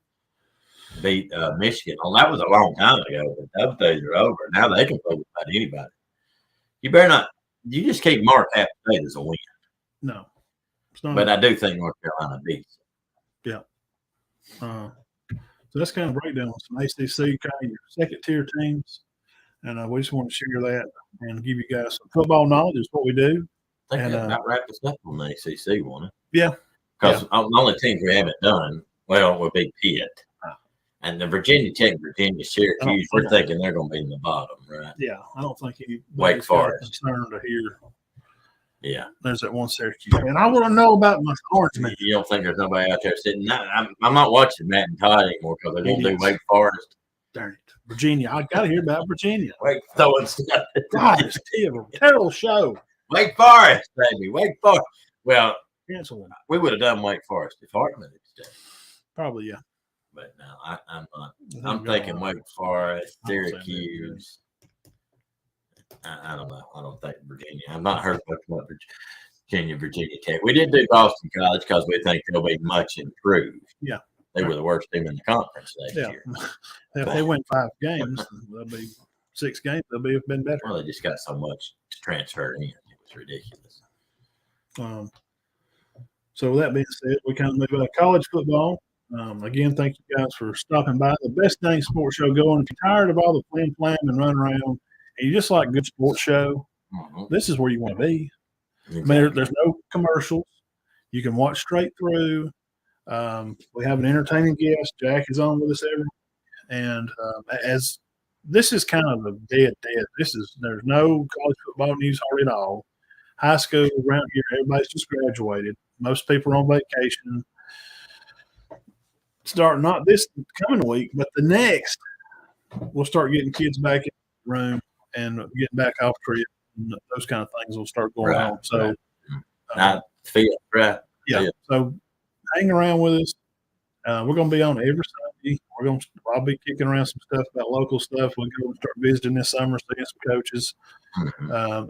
beat Michigan. Well, that was a long time ago, but those days are over. Now they can play with about anybody. You better not. You just keep Mark App State as a win. No. It's not. But I do think North Carolina beats. Yeah. So that's kind of breakdown with some ACC, kind of your second-tier teams. And we just want to share that and give you guys some football knowledge is what we do. I think that about wrapped us up on the ACC, won't it? Yeah. Because the only teams we haven't done, would be Pitt. And the Virginia Tech, Virginia, Syracuse, we're thinking they're going to be in the bottom, right? Yeah. I don't think Wake Forest. Concerned to hear. Yeah. There's that one Syracuse. And I want to know about my Orange man. You don't think there's nobody out there sitting? I'm not watching Matt and Todd anymore because they're going to do Wake Forest. Darn it. Virginia. I got to hear about Virginia. Wake Forest. God, it's a terrible show. Wake Forest, baby. Wake Forest. Well, cancel. We would have done Wake Forest if Hartman had stayed. Probably, yeah. But no, I'm not. I'm thinking Wake Forest, Syracuse. I don't know. I don't think Virginia. I've not heard much about Virginia Tech. We did do Boston College because we think they'll be much improved. Yeah. They were the worst team in the conference last year. If they win 5 games, they'll be 6 games. They'll have been better. Well, they just got so much to transfer in. It was ridiculous. So with that being said, we kind of move out of college football. Again, thank you guys for stopping by. The best dang sports show going. If you're tired of all the flim-flam and run around, and you just like a good sports show, this is where you want to be. Exactly. I mean, there's no commercials. You can watch straight through. We have an entertaining guest. Jack is on with us every week. And as this is kind of a dead. There's no college football news hardly at all. High school around here, everybody's just graduated. Most people are on vacation. Start not this coming week, but the next, we'll start getting kids back in the room and getting back off trip. And those kind of things will start going on. So, I feel right. Yeah. So, hang around with us. We're going to be on every Sunday. I'll be kicking around some stuff about local stuff. We'll go and start visiting this summer, seeing some coaches.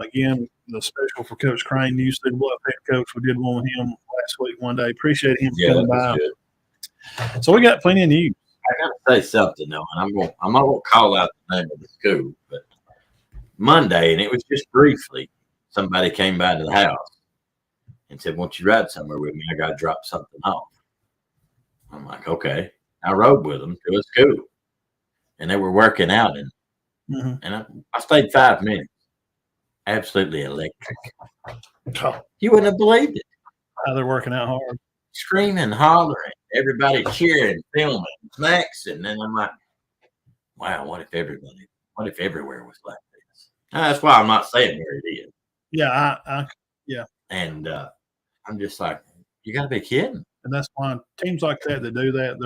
Again, the special for Coach Crane, used to be the Bluff head coach. We did one with him last week one day. Appreciate him coming by. Good. So we got plenty of news. I got to say something though, and I'm not going to call out the name of the school, but Monday, and it was just briefly, somebody came by to the house and said, "Won't you ride somewhere with me? I got to drop something off." I'm like, okay. I rode with them to a school, and they were working out, and I stayed 5 minutes. Absolutely electric. Oh. You wouldn't have believed it. How they're working out hard. Screaming, hollering, everybody cheering, filming, smacks, and then I'm like, wow, what if everywhere was like this? That's why I'm not saying where it is. Yeah, yeah. And I'm just like, you got to be kidding. And that's why teams like that do that,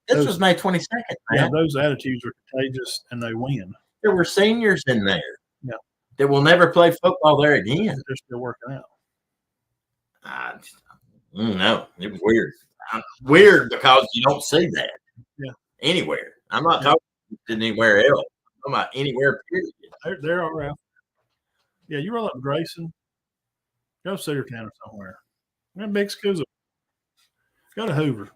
This was May 22nd. Yeah, those attitudes are contagious, and they win. There were seniors in there. Yeah. That will never play football there again. They're still working out. No, it was weird. Weird because you don't see that anywhere. I'm not talking anywhere else. I'm talking about anywhere, period. There are out. Yeah, you roll up to Grayson, go to Cedartown or somewhere. Big schools. Go to Hoover.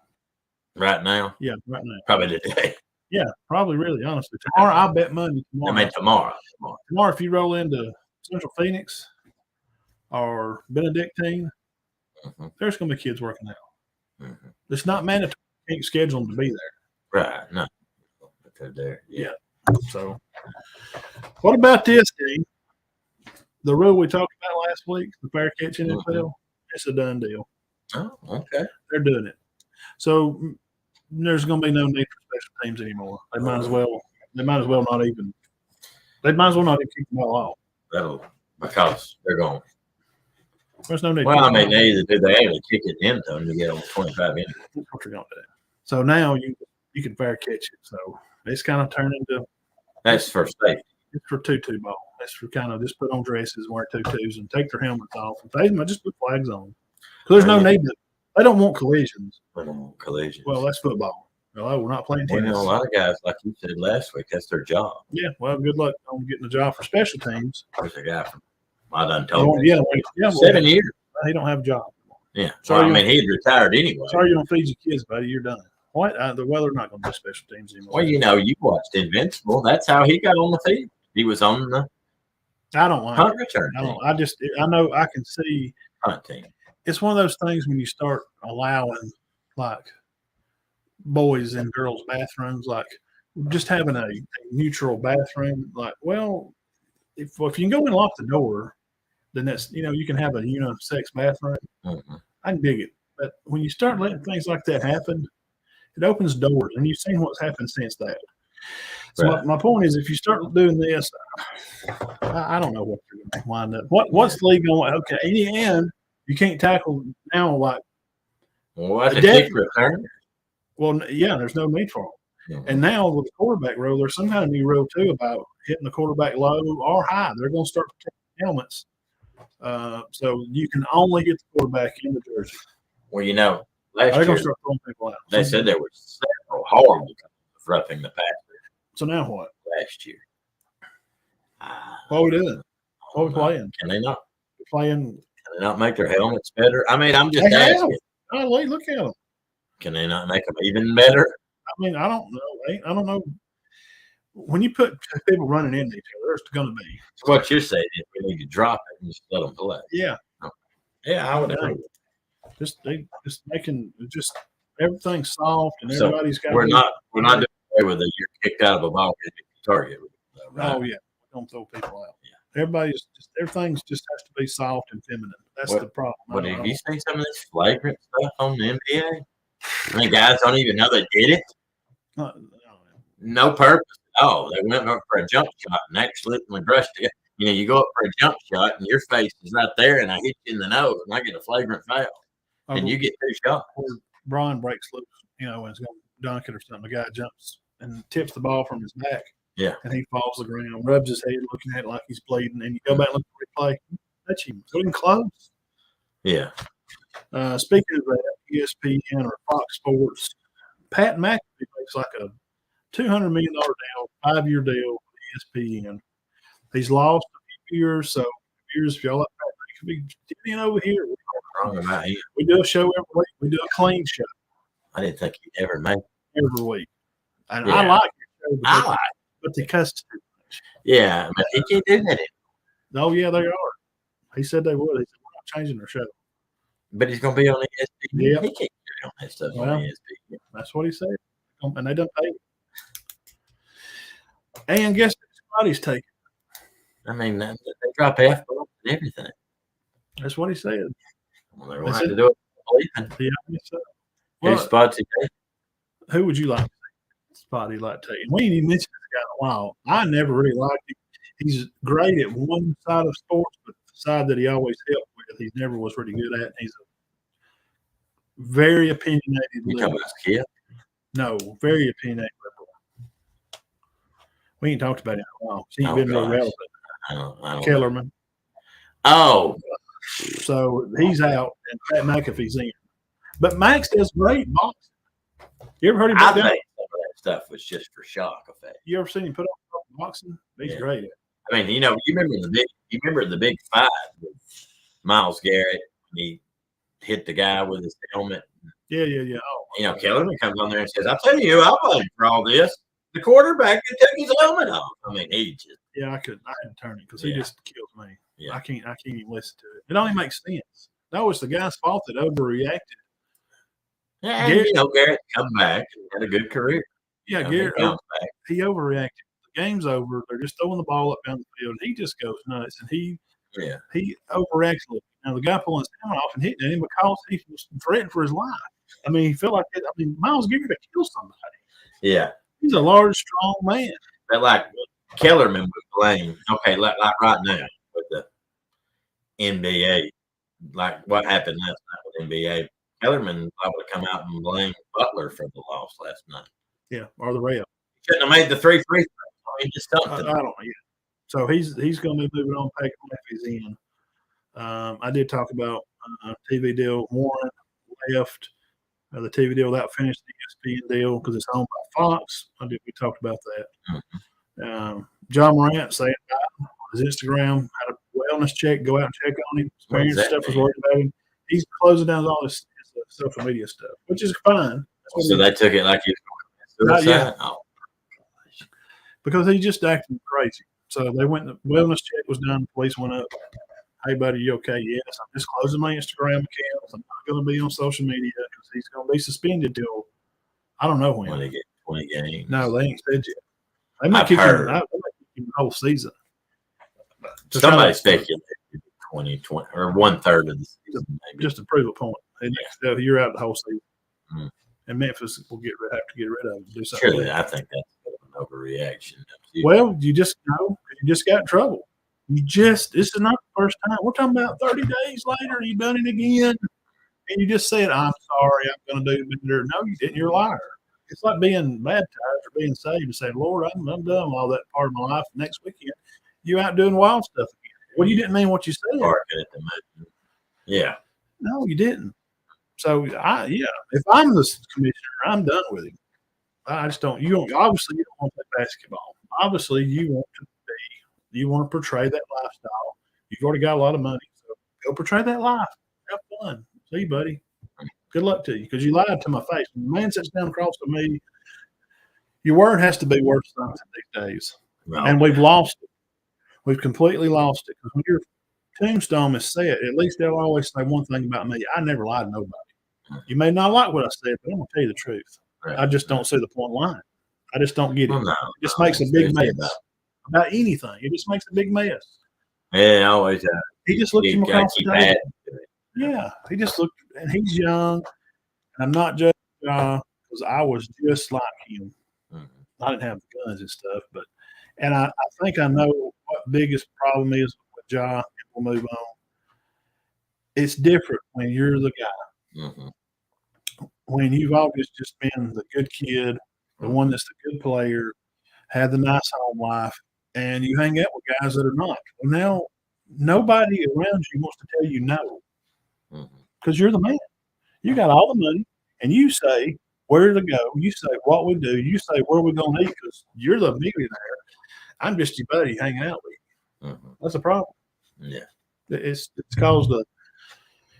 Right now? Yeah, right now. Probably today. Yeah, probably really, honestly. Tomorrow, I bet money I tomorrow. mean, tomorrow. Tomorrow, if you roll into Central Phoenix or Benedictine, there's going to be kids working out. It's not mandatory. You can't schedule them to be there. Right. No. But they're there. Yeah. So, what about this, Dean? The rule we talked about last week, the fair catch NFL, it's a done deal. Oh, okay. They're doing it. So there's going to be no need for special teams anymore. They might as well. They might as well not even. They might as well not even kick the ball off. Because they're going. There's no need. Well, I mean, they either do they actually kick it in zone to get on 25 innings. That's what you're going to do. So now you can fair catch it. So it's kind of turned into. That's for safety. It's for tutu ball. It's for kind of just put on dresses, wear tutus, and take their helmets off. And they might just put flags on. So there's no need to. They don't want collisions. They don't want collisions. Well, that's football. No, we're not playing tennis. Well, a lot of guys, like you said last week, that's their job. Yeah. Well, good luck on getting a job for special teams. There's a guy from I done told him. Yeah. 7 years. He don't have a job. Yeah. So I mean, he'd retired anyway. Sorry, you don't feed your kids, buddy. You're done. What? The weather not going to do special teams anymore. Well, you watched Invincible. That's how he got on the field. He was on the I don't like punt return team. I know I can see Punt team. It's one of those things when you start allowing like boys in girls' bathrooms, like just having a neutral bathroom. Like, well, if you can go in and lock the door, then that's you can have a unisex bathroom. I can dig it, but when you start letting things like that happen, it opens doors, and you've seen what's happened since that. So right. my point is, if you start doing this, I don't know what you're going to wind up. What's the league going? Okay, in the end, you can't tackle now like. What a kick return? Well, yeah, there's no need for them. And now with the quarterback rule, there's some kind of new rule too about hitting the quarterback low or high. They're going to start protecting helmets, so you can only get the quarterback in the jersey. Well, last year, going to start throwing people out. They said there were several horrible of roughing the passer. So now what? Last year. What are we doing? What are we playing? Can they not? Playing. Can they not make their helmets better? I mean, I'm just asking. Oh, look at them. Can they not make them even better? I mean, I don't know. I don't know. When you put people running into each other, there's going to be. So what you're saying is we need to drop it and just let them play. Yeah. Yeah, I would agree. Just making everything soft and everybody's got. We're not doing away with it. You're kicked out of a ball target. Right? Oh yeah, we don't throw people out. Yeah. Everything's just has to be soft and feminine. That's the problem. But have you seen some of this flagrant stuff on the NBA? I mean, guys don't even know they did it. No purpose. Oh, they went up for a jump shot and accidentally brushed it. You go up for a jump shot and your face is right there, and I hit you in the nose, and I get a flagrant foul, and you get 2 shots. Or Bron breaks loose, and it's going to dunk it or something. The guy jumps and tips the ball from his back. Yeah. And he falls to the ground, rubs his head, looking at it like he's bleeding, and you go back and look at the replay. That's him. Put him close. Yeah. Speaking of that, ESPN or Fox Sports, Pat McAfee makes like a $200 million deal, 5-year deal with ESPN. He's lost a few years, so if y'all like Pat McAfee, get in over here. We do a show every week. We do a clean show. I didn't think he'd ever make it. Every week. And I like your show, but they cuss too much. Yeah, but he can't do that. Oh, yeah, they are. He said they would. He said, we're not changing their show. But he's going to be on ESPN. Yeah. He can't do on that stuff on ESPN. That's what he said. And they done paid him. And guess what spot he's taking? I mean, they drop F-bombs and everything. That's what he said. Well, they're going to have to do it. Yeah, I guess so. Whose spot's he taking? Who would you like to take? Spot he'd like to take? We ain't even mentioned this guy in a while. I never really liked him. He's great at one side of sports, but the side that he always helped with, he never was really good at. He's a very opinionated You talking about Skip? No, very opinionated liberal. We ain't talked about it in a while. He's been real relevant. I don't Kellerman. Oh. So he's out, and Pat McAfee's in. But Max does great boxing. You ever heard him? I think some of that stuff was just for shock effect. You ever seen him put on boxing? He's great. I mean, you remember the big fight with Myles Garrett. He hit the guy with his helmet. Yeah. Oh, Kellerman comes on there and says, "I'll tell you, I voted for all this. The quarterback that took his helmet off." I mean, he just I had to turn it because he just kills me. Yeah. I can't even listen to it. It only makes sense. No, it's the guy's fault that overreacted. Yeah, Garrett come back and had a good career. Yeah, Garrett comes back. He overreacted. The game's over. They're just throwing the ball up down the field. He just goes nuts, and he overreacts a little. Now the guy pulling his helmet off and hitting him because he was threatened for his life. I mean, he felt like it. I mean, Myles Garrett could kill somebody. Yeah, he's a large, strong man. But like Kellerman would blame. Okay, like right now with the NBA, like what happened last night with NBA. Kellerman probably come out and blame Butler for the loss last night. Yeah, or the rail. He shouldn't have made the 3 free throws. I mean, just something. I don't know. Yeah. So he's going to be moving on. Patrick McAfee's in. I did talk about TV deal. Warren left. The TV deal without finishing the ESPN deal because it's owned by Fox. We talked about that. Mm-hmm. John Morant saying on his Instagram had a wellness check. Go out and check on him. His parents stuff was worried about him. He's closing down all his social media stuff, which is fine. So they took it like he was suicide? Yeah. Oh, gosh. Because he just acting crazy. So they went. The wellness check was done. The police went up. Hey, buddy, you okay? Yes. I'm just closing my Instagram account. I'm not going to be on social media because he's going to be suspended till I don't know when. When they get 20 games. No, they ain't said yet. They might keep him the whole season. Somebody speculated 2020 or 1/3 of the season, maybe. Just to prove a point. You're out the whole season. Mm. And Memphis will have to get rid of him. Do something. Surely, I think that's an overreaction. Well, you just got in trouble. This is not the first time. We're talking about 30 days later, you done it again. And you just said, I'm sorry, I'm going to do better. No, you didn't. You're a liar. It's like being baptized or being saved and saying, Lord, I'm done with all that part of my life. Next weekend, you out doing wild stuff again. Well, you didn't mean what you said. Yeah. No, you didn't. So, if I'm the commissioner, I'm done with him. I just don't. Obviously, you don't want to play basketball. Obviously, you want to portray that lifestyle. You've already got a lot of money, so go portray that life. Have fun. See you, buddy. Good luck to you, because you lied to my face. When the man sits down across from me, your word has to be worth something these days. Right. And we've lost it. We've completely lost it. Because when your tombstone is set, at least they'll always say one thing about me. I never lied to nobody. You may not like what I said, but I'm going to tell you the truth. Right. I just don't see the point lying. I just don't get it. It just makes a big mess. About anything. It just makes a big mess. Yeah, always. He just looked him across the table. Yeah, he just looked, and he's young. And I'm not just because I was just like him. Mm-hmm. I didn't have the guns and stuff, and I think I know what the biggest problem is with Ja. And we'll move on. It's different when you're the guy. Mm-hmm. When you've always just been the good kid, the one that's the good player, had the nice home life, and you hang out with guys that are not. Well, now nobody around you wants to tell you no, because you're the man. You got all the money, and you say where to go. You say what we do. You say where we're going to eat, because you're the millionaire. I'm just your buddy hanging out with you. Mm-hmm. That's a problem. Yeah, it's caused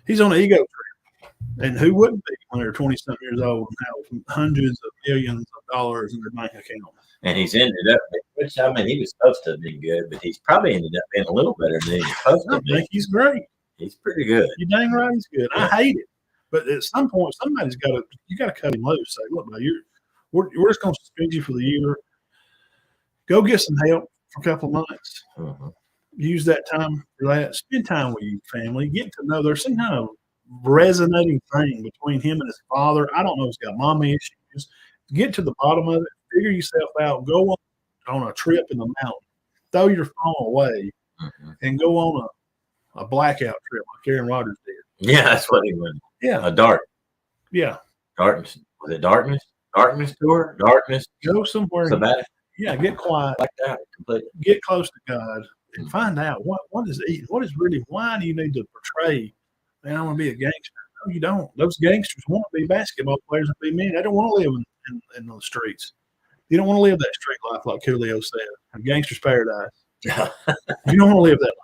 he's on an ego trip, and who wouldn't be when they're 20-something years old and have hundreds of millions of dollars in their bank account? And he's ended up, which I mean, he was supposed to have been good, but he's probably ended up being a little better than he was supposed to be. I think he's great. He's pretty good. You're dang right, he's good. Yeah. I hate it, but at some point, somebody's got to cut him loose. Say, look, man, we're just going to suspend you for the year. Go get some help for a couple of months. Mm-hmm. Use that time for that. Spend time with your family. Get to know there's some kind of resonating thing between him and his father. I don't know if he's got mommy issues. Get to the bottom of it. Figure yourself out. Go on a trip in the mountain. Throw your phone away, and go on a blackout trip like Aaron Rodgers did. Yeah, that's what he went. Yeah, a dart. Yeah, darkness. Was it darkness? Darkness tour. Darkness. Go somewhere. Sabbatical. Yeah, get quiet. Like that. Completely. Get close to God and find out what is really. Why do you need to portray? Man, I want to be a gangster. No, you don't. Those gangsters want to be basketball players and be men. They don't want to live in the streets. You don't want to live that street life like Coolio said, a gangster's paradise. You don't want to live that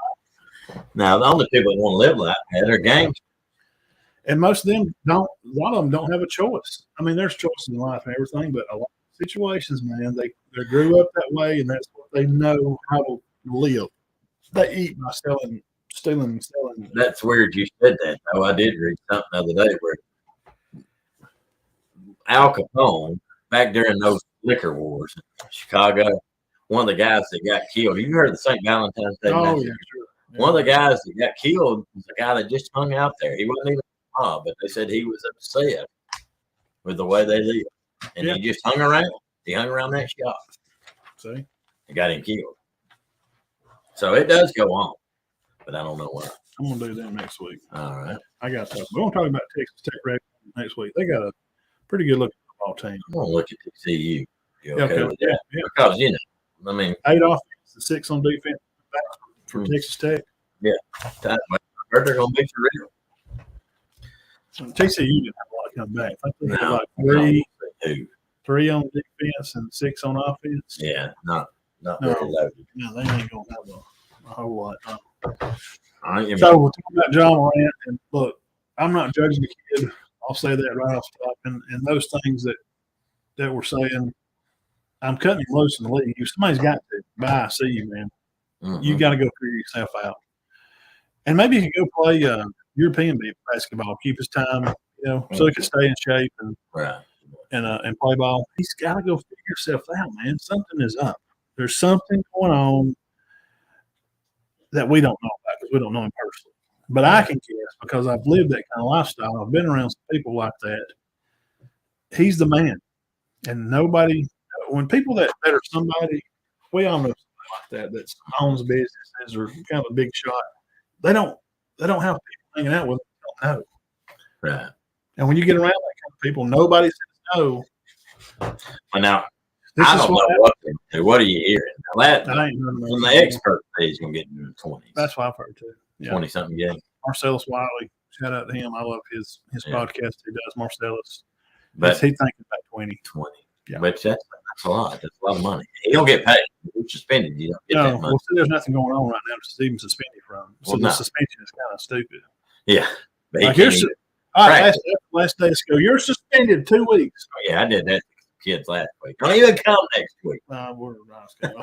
life. Now, the only people that want to live like that are gangsters. And most of them don't. A lot of them don't have a choice. I mean, there's choices in life and everything, but a lot of situations, man, they grew up that way, and that's what they know how to live. They eat by stealing, selling. That's weird you said that, though. I did read something the other day where Al Capone, back during those liquor wars in Chicago, one of the guys that got killed. You heard the St. Valentine's Day Oh, message? yeah, sure. Yeah. One of the guys that got killed was the guy that just hung out there. He wasn't even a mob, but they said he was upset with the way they lived. And Yeah. he just hung around. He hung around that shop. See? And got him killed. So it does go on, but I don't know why. I'm going to do them next week. All right. I got that. We're going to talk about Texas Tech Red next week. They got a pretty good looking football team. I'm going to look at TCU. You Yeah, okay with yeah, that? yeah. Because, you know, I mean, 8 offense, 6 on defense for Texas Tech. I heard they're going to be for real. TCU didn't have a lot coming back. I think they had No, like no. 3 on defense and 6 on offense. Yeah, not No. very loaded. No, they ain't going to have a whole lot. I am, So we're talking about John Morant, and look, I'm not judging the kid. I'll say that right off the top. And those things that we're saying, I'm cutting him loose in the league. If somebody's got to, bye, see you, man. You got to go figure yourself out. And maybe he can go play European basketball, keep his time, so he can stay in shape and play ball. He's got to go figure himself out, man. Something is up. There's something going on that we don't know about because we don't know him personally. But I can guess because I've lived that kind of lifestyle. I've been around some people like that. He's the man. And nobody – when people that are somebody – we all know somebody like that owns businesses or kind of a big shot. They don't have people hanging out with them they don't know. Right. And when you get around that kind of people, nobody says no. Well, now, I don't know what are you hearing? Now that from the expert he's going to get in the 20s. That's what I've heard too. Yeah. 20-something games. Marcellus Wiley, shout out to him. I love his podcast he does, Marcellus. But he's thinking about 20. Yeah. But that's a lot. That's a lot of money. You don't get paid. You're suspended. You don't get that money. Well, see, there's nothing going on right now to even suspend you from. So the suspension is kind of stupid. Yeah. Like all right, last day of school, you're suspended 2 weeks. Oh, yeah, I did that to kids last week. Don't even come next week. We're not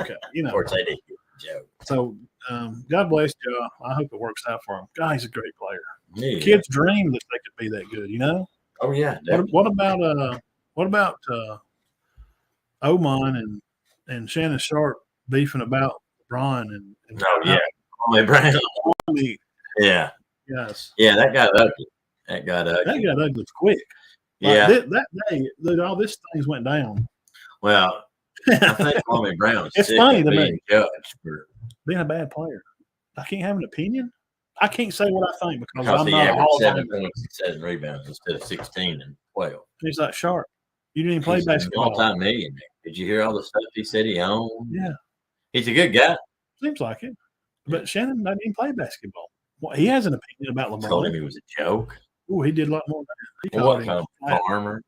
okay. Of course, they did. Joke. So, God bless Joe. I hope it works out for him. God, he's a great player. Yeah. Kids dream that they could be that good, Oh, yeah. What about Oman and Shannon Sharp beefing about Bron and oh, yeah. Bron. Yeah. Yes. Yeah, that got ugly. That got ugly quick. Yeah. That day, all this things went down. Well, I think Kwame Brown's it's funny to being me. Judged for being a bad player. I can't have an opinion. I can't say what I think because I'm he not averaged all 7 points and 7 rebounds instead of 16 and 12. He's like Sharp. You didn't even play basketball. He's an all-time millionaire. Did you hear all the stuff he said he owned? Yeah. He's a good guy. Seems like it. But Shannon doesn't even play basketball. Well, he has an opinion about LeBron. Told him he was a joke. Oh, he did a lot more than that. What kind of farmer?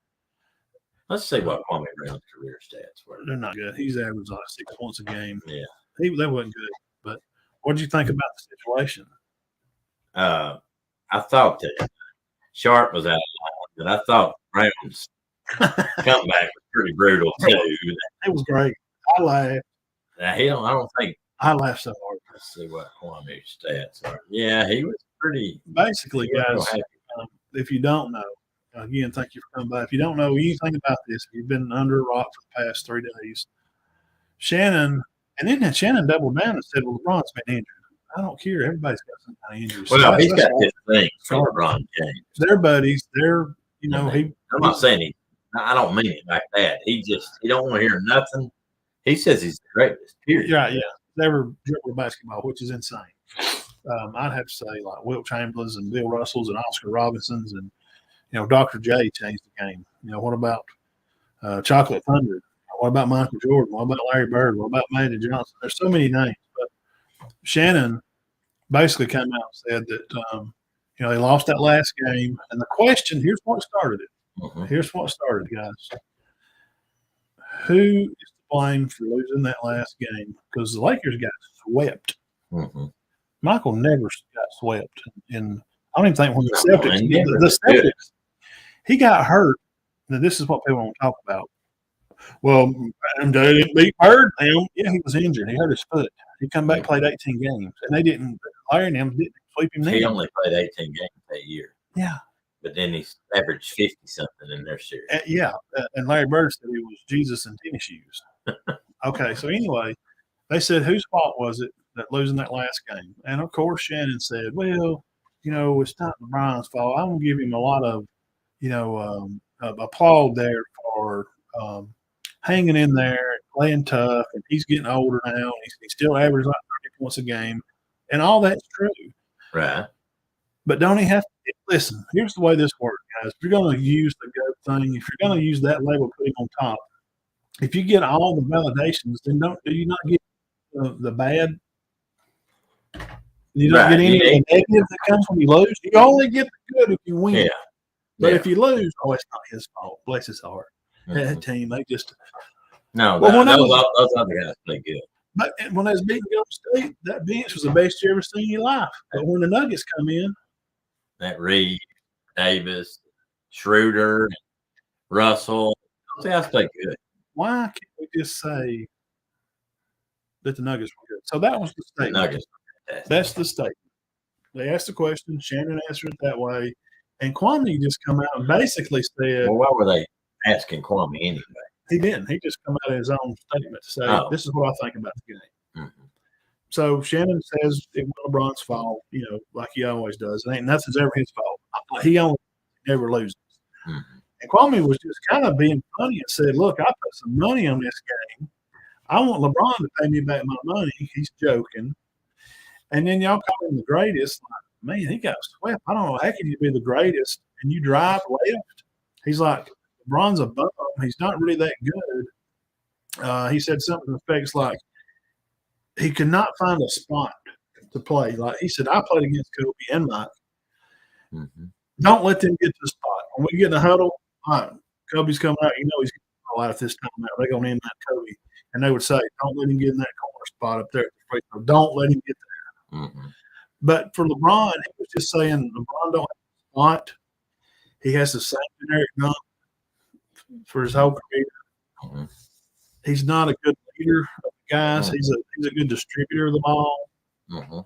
Let's see what Kwame Brown's career stats were. They're not good. He's averaged like 6 points a game. Yeah. They wasn't good. But what did you think about the situation? I thought that Sharp was out of line, but I thought Brown's comeback was pretty brutal too. It was great. I laughed. Now, I don't think. I laughed so hard. Let's see what Kwame's stats are. Yeah, he was pretty. Basically, guys, if you don't know, again, thank you for coming by. If you don't know anything about this, you've been under a rock for the past 3 days. Shannon doubled down and said, well, LeBron's been injured. I don't care. Everybody's got some kind of injury. Well, he's got his thing from LeBron James. They're buddies. They're, I'm not saying I don't mean it like that. He don't want to hear nothing. He says he's the greatest, period. Right, yeah. Never dribbled basketball, which is insane. I'd have to say like Wilt Chamberlain's and Bill Russell's and Oscar Robinson's and, Dr. J changed the game. What about Chocolate Thunder? What about Michael Jordan? What about Larry Bird? What about Magic Johnson? There's so many names. But Shannon basically came out and said that, they lost that last game. And the question, here's what started it. Mm-hmm. Here's what started, guys. Who is to blame for losing that last game? Because the Lakers got swept. Mm-hmm. Michael never got swept in I don't even think when the No, Celtics, and Denver the was good. Celtics, he got hurt. Now, this is what people don't talk about. Well, and they didn't beat Bird. Yeah, he was injured. He hurt his foot. He come back, played 18 games, and they didn't. Larry and him didn't sweep him. He only played 18 games that year. Yeah, but then he's averaged 50 something in their series. And Larry Bird said he was Jesus in tennis shoes. Okay, so anyway, they said whose fault was it that losing that last game? And of course, Shannon said, "Well, it's not LeBron's fault. I'm gonna give him a lot of, applaud there for." Hanging in there, playing tough, and he's getting older now. And he still averages like 30 points a game, and all that's true. Right. But don't he have to listen? Here's the way this works, guys. If you're going to use the GOAT thing, if you're going to use that label, put him on top. If you get all the validations, then do you not get the bad? You don't get any of the negative that comes when you lose. You only get the good if you win. Yeah. But if you lose, it's not his fault. Bless his heart. Mm-hmm. That team, they just those other guys play good. But when they was beating Golden State, that bench was the best you ever seen in your life. But when the Nuggets come in, that Reed, Davis, Schroeder, Russell, those guys play good. Why can't we just say that the Nuggets were good? So that was the statement. The Nuggets. That's the statement. They asked the question. Shannon answered it that way, and Kwame just come out and basically said, "Well, why were they asking Kwame anyway?" He didn't. He just come out of his own statement to say, "This is what I think about the game." Mm-hmm. So Shannon says it was LeBron's fault, like he always does. It ain't nothing's ever his fault. He only never loses. Mm-hmm. And Kwame was just kind of being funny and said, "Look, I put some money on this game. I want LeBron to pay me back my money." He's joking. And then y'all call him the greatest. Like, man, he got swept. I don't know. How can you be the greatest and you drive left? He's like, LeBron's a bum. He's not really that good. He said something to the effects like he could not find a spot to play. Like he said, I played against Kobe and Mike. Mm-hmm. Don't let them get to the spot. When we get in the huddle, all right, Kobe's coming out. He's going to call out at this time out. They're going to end that Kobe. And they would say, don't let him get in that corner spot up there at the free throw. Don't let him get there. Mm-hmm. But for LeBron, he was just saying LeBron don't have a spot. He has the same generic number for his whole career. Mm-hmm. He's not a good leader of the guys. Mm-hmm. He's a good distributor of the ball. Mm-hmm.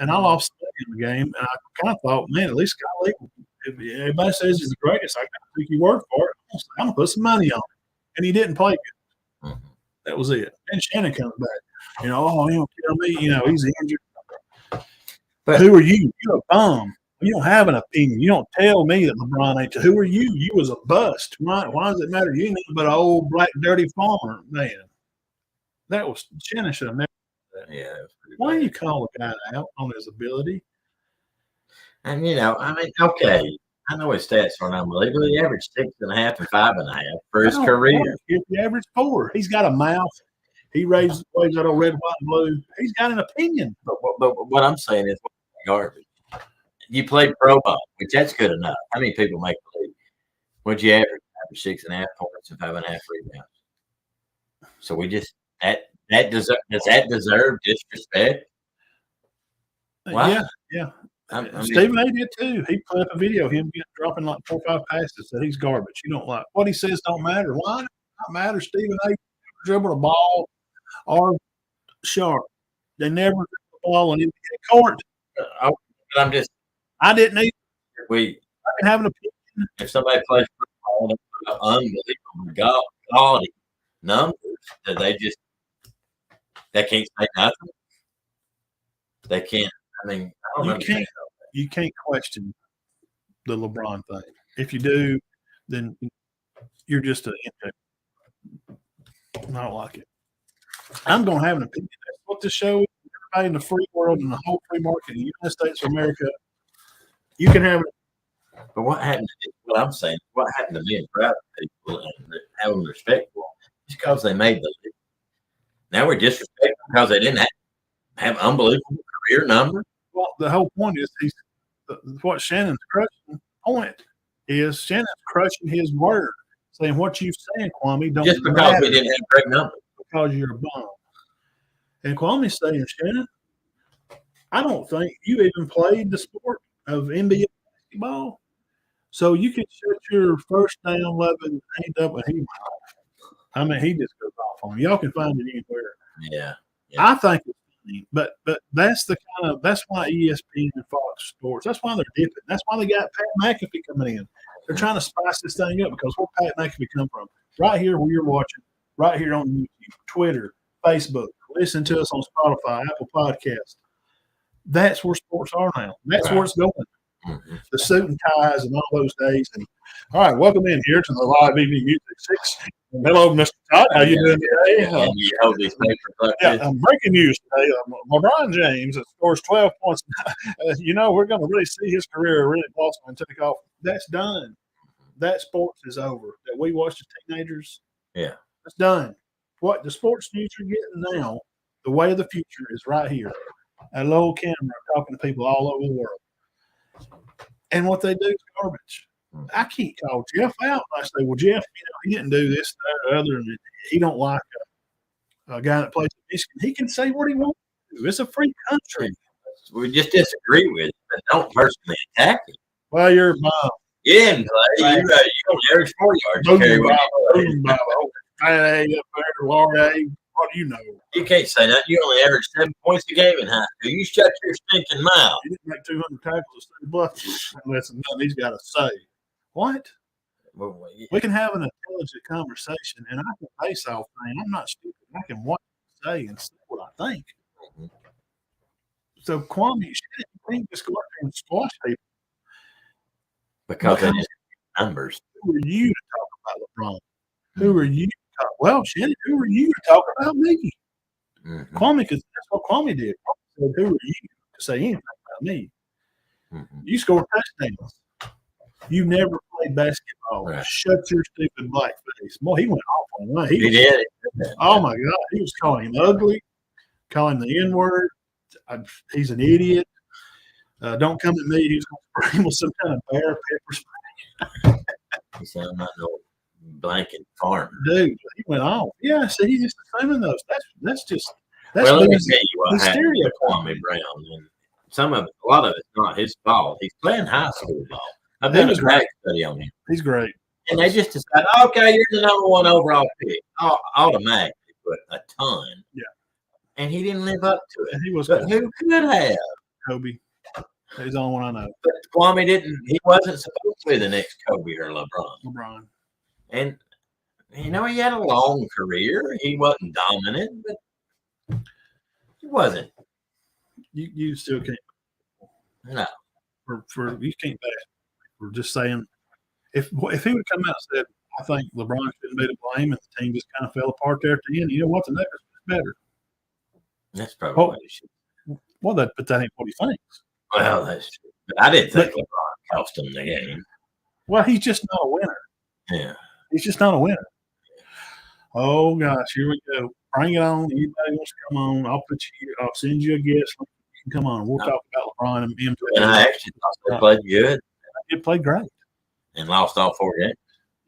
And I lost in the game, and I kind of thought, man, at least golly, if everybody says he's the greatest, I got to take your word for it. I'm going to put some money on it. And he didn't play good. Mm-hmm. That was it. And Shannon comes back. He don't tell me, he's injured. But who are you? You're a bum. You don't have an opinion. You don't tell me that LeBron ain't. Who are you? You was a bust. Why does it matter? You ain't nothing but an old black dirty farmer, man. That was Shannon should have never done that. Yeah. Why do you call a guy out on his ability? And okay. I know his stats aren't unbelievable. He averaged 6.5 and 5.5 for his career. If he averaged 4, he's got a mouth. He waves that old red, white, and blue. He's got an opinion. But what I'm saying is garbage. You play pro ball, which that's good enough. How many people make the league? What'd you average? 6.5 points and 5.5 rebounds. So we just does that deserve disrespect? Wow. Yeah. Stephen A did too. He put up a video of him dropping like 4 or 5 passes that he's garbage. You don't like what he says don't matter. Why does it not matter? Stephen A dribbled a ball or sharp. They never dribbled the ball in the court. I didn't either. I can have an opinion. If somebody plays football, unbelievable quality numbers that they can't say nothing. They can't. You can't question the LeBron thing. If you do, then you're just an intake. I don't like it. I'm going to have an opinion. That's what this show is. Everybody in the free world and the whole free market in the United States of America, you can have it. But what happened to what I'm saying? What happened to being proud of people and having respect for them? Just because they made the league. Now we're disrespecting because they didn't have unbelievable career numbers. Well, the whole point is what Shannon's crushing point is Shannon's crushing his word, saying what you saying, Kwame, don't just because we didn't have great numbers. Because you're a bum. And Kwame's saying, Shannon, I don't think you even played the sport of NBA basketball. So you can shut your first down 11 ain't up and he I mean, he just goes off on you. Y'all can find it anywhere. Yeah. I think it's funny, but that's that's why ESPN and Fox Sports, that's why they're dipping. That's why they got Pat McAfee coming in. They're trying to spice this thing up because where Pat McAfee come from? Right here where you're watching, right here on YouTube, Twitter, Facebook, listen to us on Spotify, Apple Podcasts. That's where sports are now. That's where it's going. Mm-hmm. The suit and ties and all those days. And all right, welcome in here to the Live EV Music 6. Hello, Mr. Todd. How you doing today? And you hold these papers like this. Breaking news today. LeBron James scores 12 points. We're going to really see his career really blossom and take off. That's done. That sports is over. That we watched as teenagers. Yeah. That's done. What the sports news you're getting now, the way of the future is right here. A little camera talking to people all over the world. And what they do is garbage. I can't call Jeff out. I say, well, Jeff, he didn't do this, that, or other, and he don't like a guy that plays at Michigan. He can say what he wants to. It's a free country. We just disagree with it, but don't personally attack it. Well, you're mom. You didn't play. You don't average 4 yards. You carry one. Hey, up there, Lord, hey, what do you know? You can't say that. You only average 7 points a game in high school. You shut your stinking mouth. You didn't make 200 tackles to stay bluff. Listen, nothing he's got to say. What? Well, yeah. We can have an intelligent conversation, and I can base off things. I'm not stupid. I can watch what I say and say what I think. Mm-hmm. So, Kwame, you can't just go out there and squash people. Because of his numbers. Who are you to talk about LeBron? Who are you to talk? Well, Shannon, who are you to talk about me? Mm-hmm. Kwame, because that's what Kwame did. Kwame said, who are you to say anything about me? Mm-hmm. You score touchdowns. You never played basketball. Right. Shut your stupid black face. Boy, he went off on that. He did. Oh, my God. He was calling him ugly, calling him the N-word. He's an idiot. Don't come at me. He was going to spray him with some kind of bear pepper spray. He said, I'm not no blanket farmer. Dude, he went off. Yeah, see, he's just assuming those. That's well, let me tell you what happened hysteria. to Kwame Brown. And a lot of it's not his fault. He's playing high school ball. I've done a back study on him. He's great. And they just decided, okay, you're the number one overall pick. Automatically put a ton. Yeah. And he didn't live up to it. And he was But who could have? Kobe. He's the only one I know. But Kwame didn't. He wasn't supposed to be the next Kobe or LeBron. And, he had a long career. He wasn't dominant, but he wasn't. You still can't. No. For you can't bash. We're just saying, if he would come out and said, I think LeBron shouldn't be to blame, and the team just kind of fell apart there at the end, you know what? The Nuggets was better. That's probably what he should. Well, but that ain't what he thinks. Well, that's true. But I didn't think LeBron cost him the game. Well, he's just not a winner. Yeah. He's just not a winner. Oh, gosh, here we go. Bring it on. Anybody wants to come on, I'll put you here. I'll send you a guest. You can come on. We'll talk about LeBron and MJ. And I actually thought they played good. They played great. And lost all 4 games.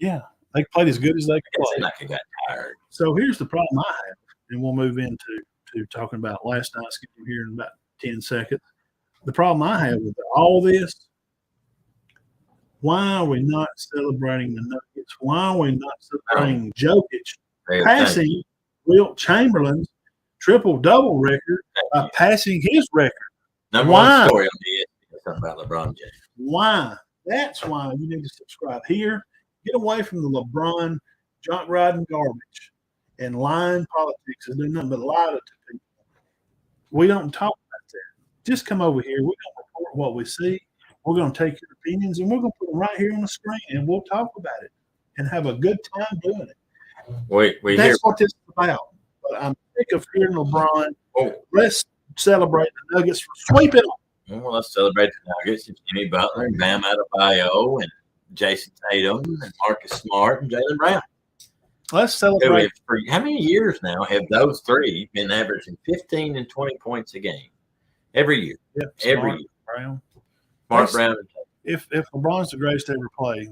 Yeah. They played as good as they could play. Like I got tired. So here's the problem I have, and we'll move into talking about last night's game here in about 10 seconds. The problem I have with all this, why are we not celebrating the Nuggets? Why are we not celebrating Jokic passing Wilt Chamberlain's triple-double record by passing his record? Number one story on the talking about LeBron James. Why? That's why you need to subscribe here. Get away from the LeBron junk riding garbage and lying politics and do nothing but lie to people. We don't talk about that. Just come over here. We're going to report what we see. We're going to take your opinions and we're going to put them right here on the screen and we'll talk about it and have a good time doing it. That's what this is about. But I'm sick of hearing LeBron. Let's celebrate the Nuggets for sweeping them. Well, let's celebrate the Nuggets and Jimmy Butler and Bam Adebayo and Jason Tatum and Marcus Smart and Jaylen Brown. Let's celebrate. For how many years now have those three been averaging 15 and 20 points a game? Every year. Yep, every year. Brown. Smart, Brown. If LeBron's the greatest to ever play,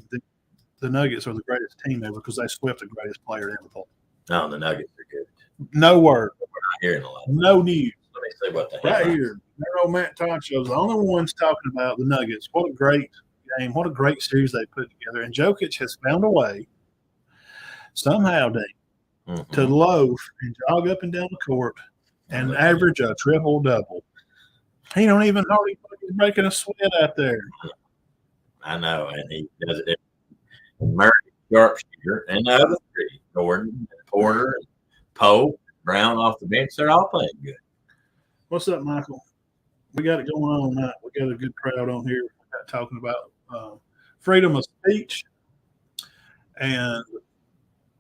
the Nuggets are the greatest team ever because they swept the greatest player to ever play. No, the Nuggets are good. No word. We're not hearing a lot. No news. Let me see what the hell. Right here. old Matt Todd show's the only ones talking about the Nuggets. What a great game. What a great series they put together. And Jokic has found a way, somehow, Dave, to loaf and jog up and down the court and average a triple-double. He don't even hardly breaking a sweat out there. I know, and he does it. Murray, sharpshooter, and the other three, Gordon, Porter, and Pope, Brown off the bench, they're all playing good. What's up, Michael? We got it going on tonight. We got a good crowd on here. We got talking about freedom of speech and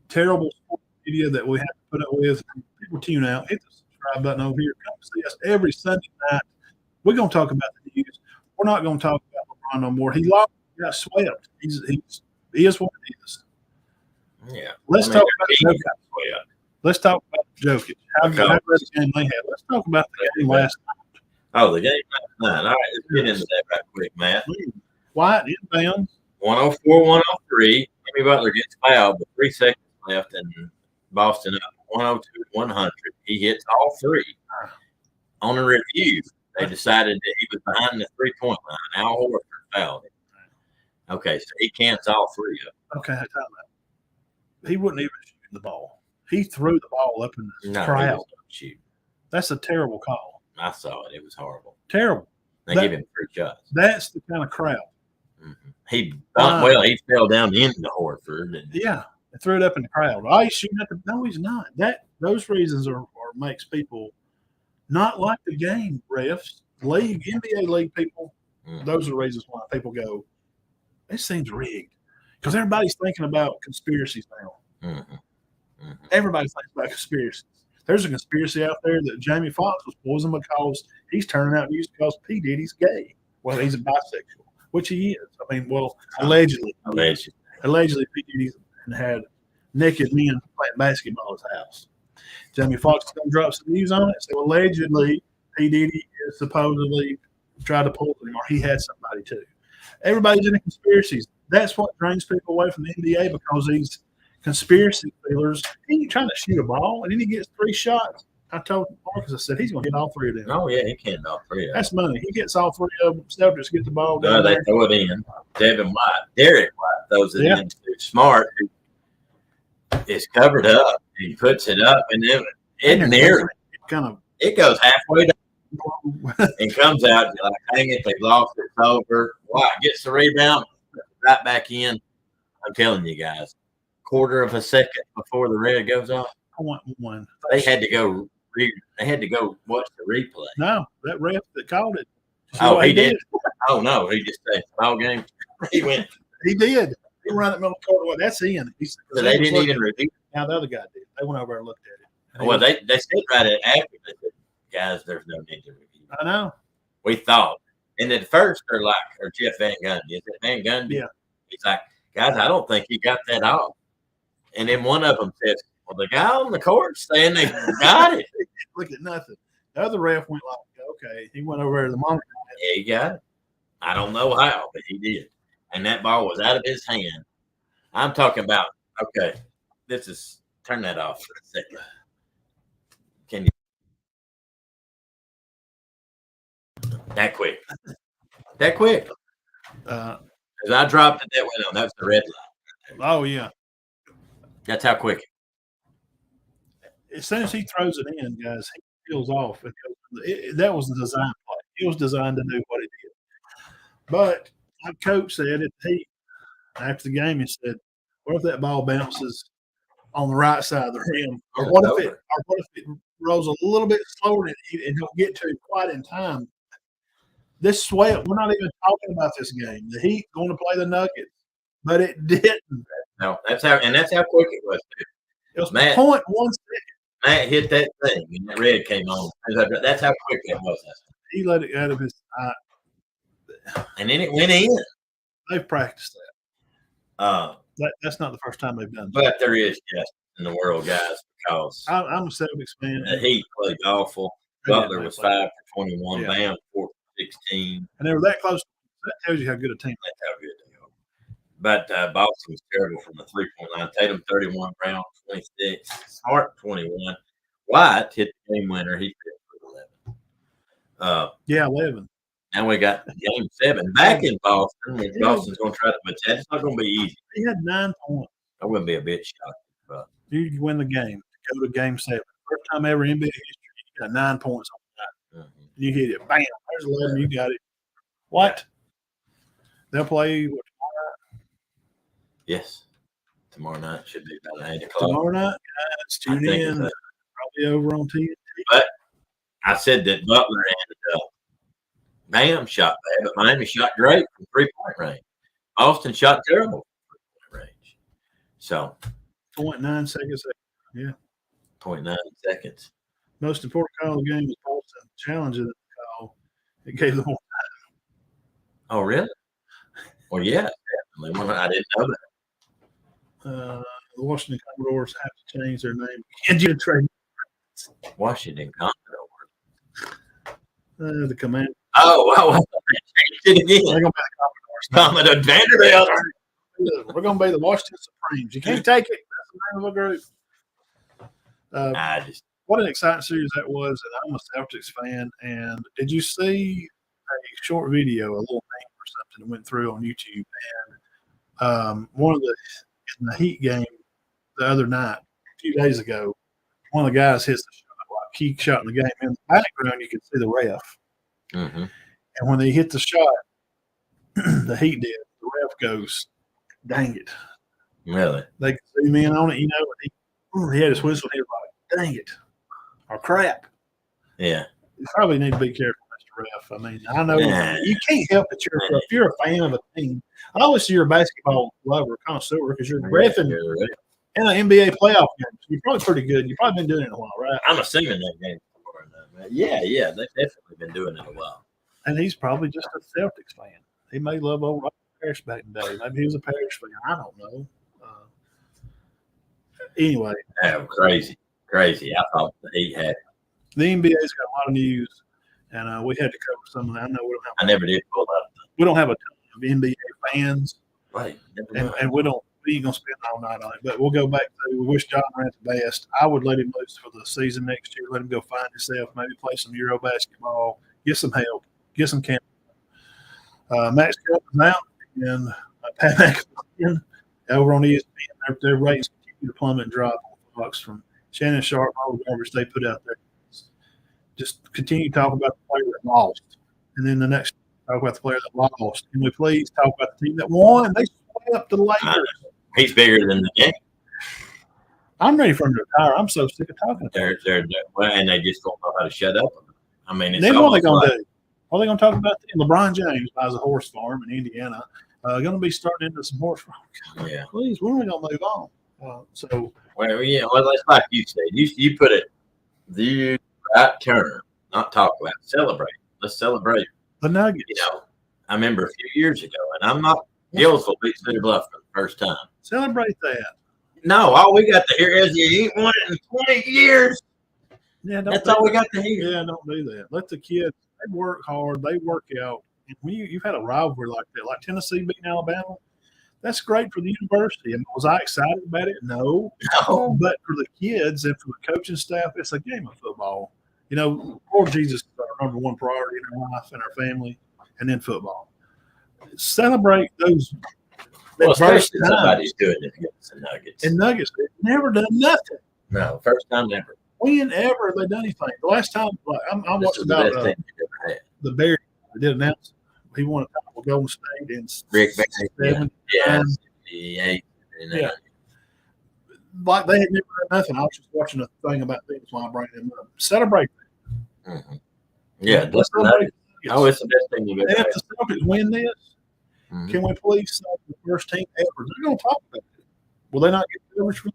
terrible sports media that we have to put up with. People tune out. Hit the subscribe button over here. Come see us every Sunday night. We're going to talk about the news. We're not going to talk about LeBron no more. He lost. He got swept. He is what it is. Yeah. Let's talk about Jokic. Let's talk about Jokic. How great a game they had. Let's talk about the game last night. Oh, the game last night. All right, let's get into that right quick, Matt. Wyatt inbound. 104-103. Jimmy Butler gets fouled with 3 seconds left, and Boston up 102-100. He hits all three. On a review, they decided that he was behind the three-point line. Al Horford fouled him. Okay, so he counts all three of them. Okay, time out. He wouldn't even shoot the ball. He threw the ball up in the crowd. Shoot. That's a terrible call. I saw it. It was horrible. Terrible. They gave him 3 shots. That's the kind of crowd. Mm-hmm. He fell down into Horford. And, yeah, they threw it up in the crowd. Oh, he's shooting at the – no, he's not. Those reasons are makes people not like the game, refs, league, NBA league people. Mm-hmm. Those are the reasons why people go, this seems rigged. Because everybody's thinking about conspiracies now. Mm-hmm. Mm-hmm. Everybody's thinking about conspiracies. There's a conspiracy out there that Jamie Foxx was poisoned because he's turning out news because P. Diddy's gay. Well, he's a bisexual, which he is. I mean, well, allegedly. Allegedly, P. Diddy had naked men playing basketball at his house. Jamie Foxx is going to drop some news on it. So allegedly, P. Diddy is supposedly tried to poison him, or he had somebody too. Everybody's into conspiracies. That's what drains people away from the NBA because these conspiracy theorists, he ain't trying to shoot a ball, and then he gets 3 shots. I told Marcus, I said, he's going to hit all 3 of them. Oh, yeah, he can hit all 3 of them. That's money. He gets all 3 of them. Celtics get the ball down No, they throw it in. Derek White throws it in. Smart, who is covered up. He puts it up, and then it goes halfway down and comes out. You're like, dang it, they lost it. It's over. White gets the rebound, right back in. I'm telling you guys, quarter of a second before the red goes off. 0.1. They had to go. They had to go watch the replay. No, that ref that called it. Oh, he did. Oh no, he just said all game. He went. He did. He ran it middle of the court. That's in. So they didn't even review. Now the other guy did. They went over and looked at it. Well, they said right after they said, guys, there's no need to review. I know. We thought, and at first they're like, or Jeff Van Gundy. Is it Van Gundy? Yeah. He's like, guys, I don't think he got that off. And then one of them says, well, the guy on the court saying they got it. Look at nothing. The other ref went like, okay. He went over to the monitor. Yeah, he got it. I don't know how, but he did. And that ball was out of his hand. I'm talking about, okay, turn that off for a second. Can you? That quick. That quick. As I dropped it, that went on. That was the red line. Oh, yeah. That's how quick. As soon as he throws it in, guys, he peels off. That was the design play. He was designed to do what he did. But my coach said after the game, he said, what if that ball bounces on the right side of the rim? Or what if it rolls a little bit slower and don't get to it quite in time? This sweat, we're not even talking about this game. The Heat going to play the Nuggets, but it didn't. No, that's how quick it was. It was 0.1 second. Matt hit that thing, and the red came on. That's how quick it was. He let it out of his eye. And then it went in. They've practiced that. That's not the first time they've done that. But there is justice in the world, guys, because I'm a Celtics fan. The Heat played awful. Butler was 5 for 21, Bam 4 for 16. And they were that close. That tells you how good a team. That's how good they are. But Boston was terrible from the 3-point line. Tatum 31, Brown 26, Smart 21. White hit the game winner. He hit for Yeah, 11. And we got game 7 back in Boston. When Boston's going to try to, but that's not going to be easy. He had 9 points. I wouldn't be a bit shocked. But You win the game. Go to game 7. First time ever in NBA history, you got 9 points on that. mm-hmm. You hit it. Bam. There's 11. You got it. What? They'll play tomorrow night? Yes. Tomorrow night should be about 8 o'clock. Tomorrow night, guys, tune in. Probably over on TNT. But I said that Butler ended up. Bam shot bad, but Miami shot great from 3-point range. Boston shot terrible from 3-point range. So 0.9 seconds. Yeah. 0.9 seconds. Most important call of the game was Boston challenging the call. It gave them more time. Oh, really? Well, yeah, definitely. I didn't know that. The Washington Commodores have to change their name. Can't you trade? Washington Commodores. The Command. Oh, changed it again. They're going to be the Commodores. Commodore Vanderbilt. We're going to be the Washington Supremes. You can't take it. That's the name of the group. What an exciting series that was, and I'm a Celtics fan. And did you see a short video, a little meme or something that went through on YouTube? And one of in the Heat game the other night, a few days ago, one of the guys hits the shot, like key shot in the game. In the background, you can see the ref. Mm-hmm. And when they hit the shot, the Heat did. The ref goes, "Dang it!" Really? They could zoom in on it, you know. He had his whistle. He was like, "Dang it!" or "Crap." Yeah. You probably need to be careful, Mr. Ref. I mean, I know you can't help it. If you're a fan of a team, obviously you're a basketball lover, connoisseur, because you're reffing in an NBA playoff game. So you're probably pretty good. You've probably been doing it in a while, right? I'm assuming that game. Yeah, they've definitely been doing it a while. And he's probably just a Celtics fan. He may love old Parrish back in the day. Maybe he was a Parrish fan. I don't know. Anyway. Oh, crazy. I thought the Heat had it. The NBA's got a lot of news, and we had to cover some of that. I know I never did pull up. We don't have a ton of NBA fans. Right. And we ain't going to spend all night on it. But we'll go back to, we wish John Morant the best. I would let him loose for the season next year. Let him go find himself, maybe play some Euro basketball, get some help, get some camp. Max Kellerman's out, and Pat McAfee over on ESPN. Their ratings continue to plummet and drop on Fox from Shannon Sharp, all the garbage they put out there. Just continue to talk about the player that lost. And then the next, talk about the player that lost. Can we please talk about the team that won? They swept the Lakers. He's bigger than the game. I'm ready for him to retire. I'm so sick of talking about it. And they just don't know how to shut up. I mean, it's then what are they going to do? Are they going to talk about LeBron James buys a horse farm in Indiana? Going to be starting into some horse farm. Yeah. Please, when are we going to move on? It's like you said. You put it the right term, not talk about it. Celebrate. Let's celebrate the Nuggets. I remember a few years ago, and I'm not Gillsville beat City Bluff for the first time. Celebrate that. No, all we got to hear is you ain't won it in 20 years. Yeah, that's all we got to hear. Yeah, don't do that. Let the kids. They work hard. They work out. And when you've had a rivalry like that, like Tennessee beating Alabama, that's great for the university. And was I excited about it? No. But for the kids and for the coaching staff, it's a game of football. Lord Jesus is our number one priority in our life and our family, and then football. Celebrate those. Especially somebody's doing it against the Nuggets. And Nuggets, they've never done nothing. No, first time ever. When ever have they done anything? The last time, I'm watching about the Bears. They did announce he won a title with Golden State in Rick 7. Yeah. Like they had never done nothing. I was just watching a thing about things while I bring them up. Celebrate that. Mm-hmm. Yeah, it's the best thing you've ever had. If the Celtics win this, can we please say the first team ever? They're going to talk about it. Will they not get coverage from?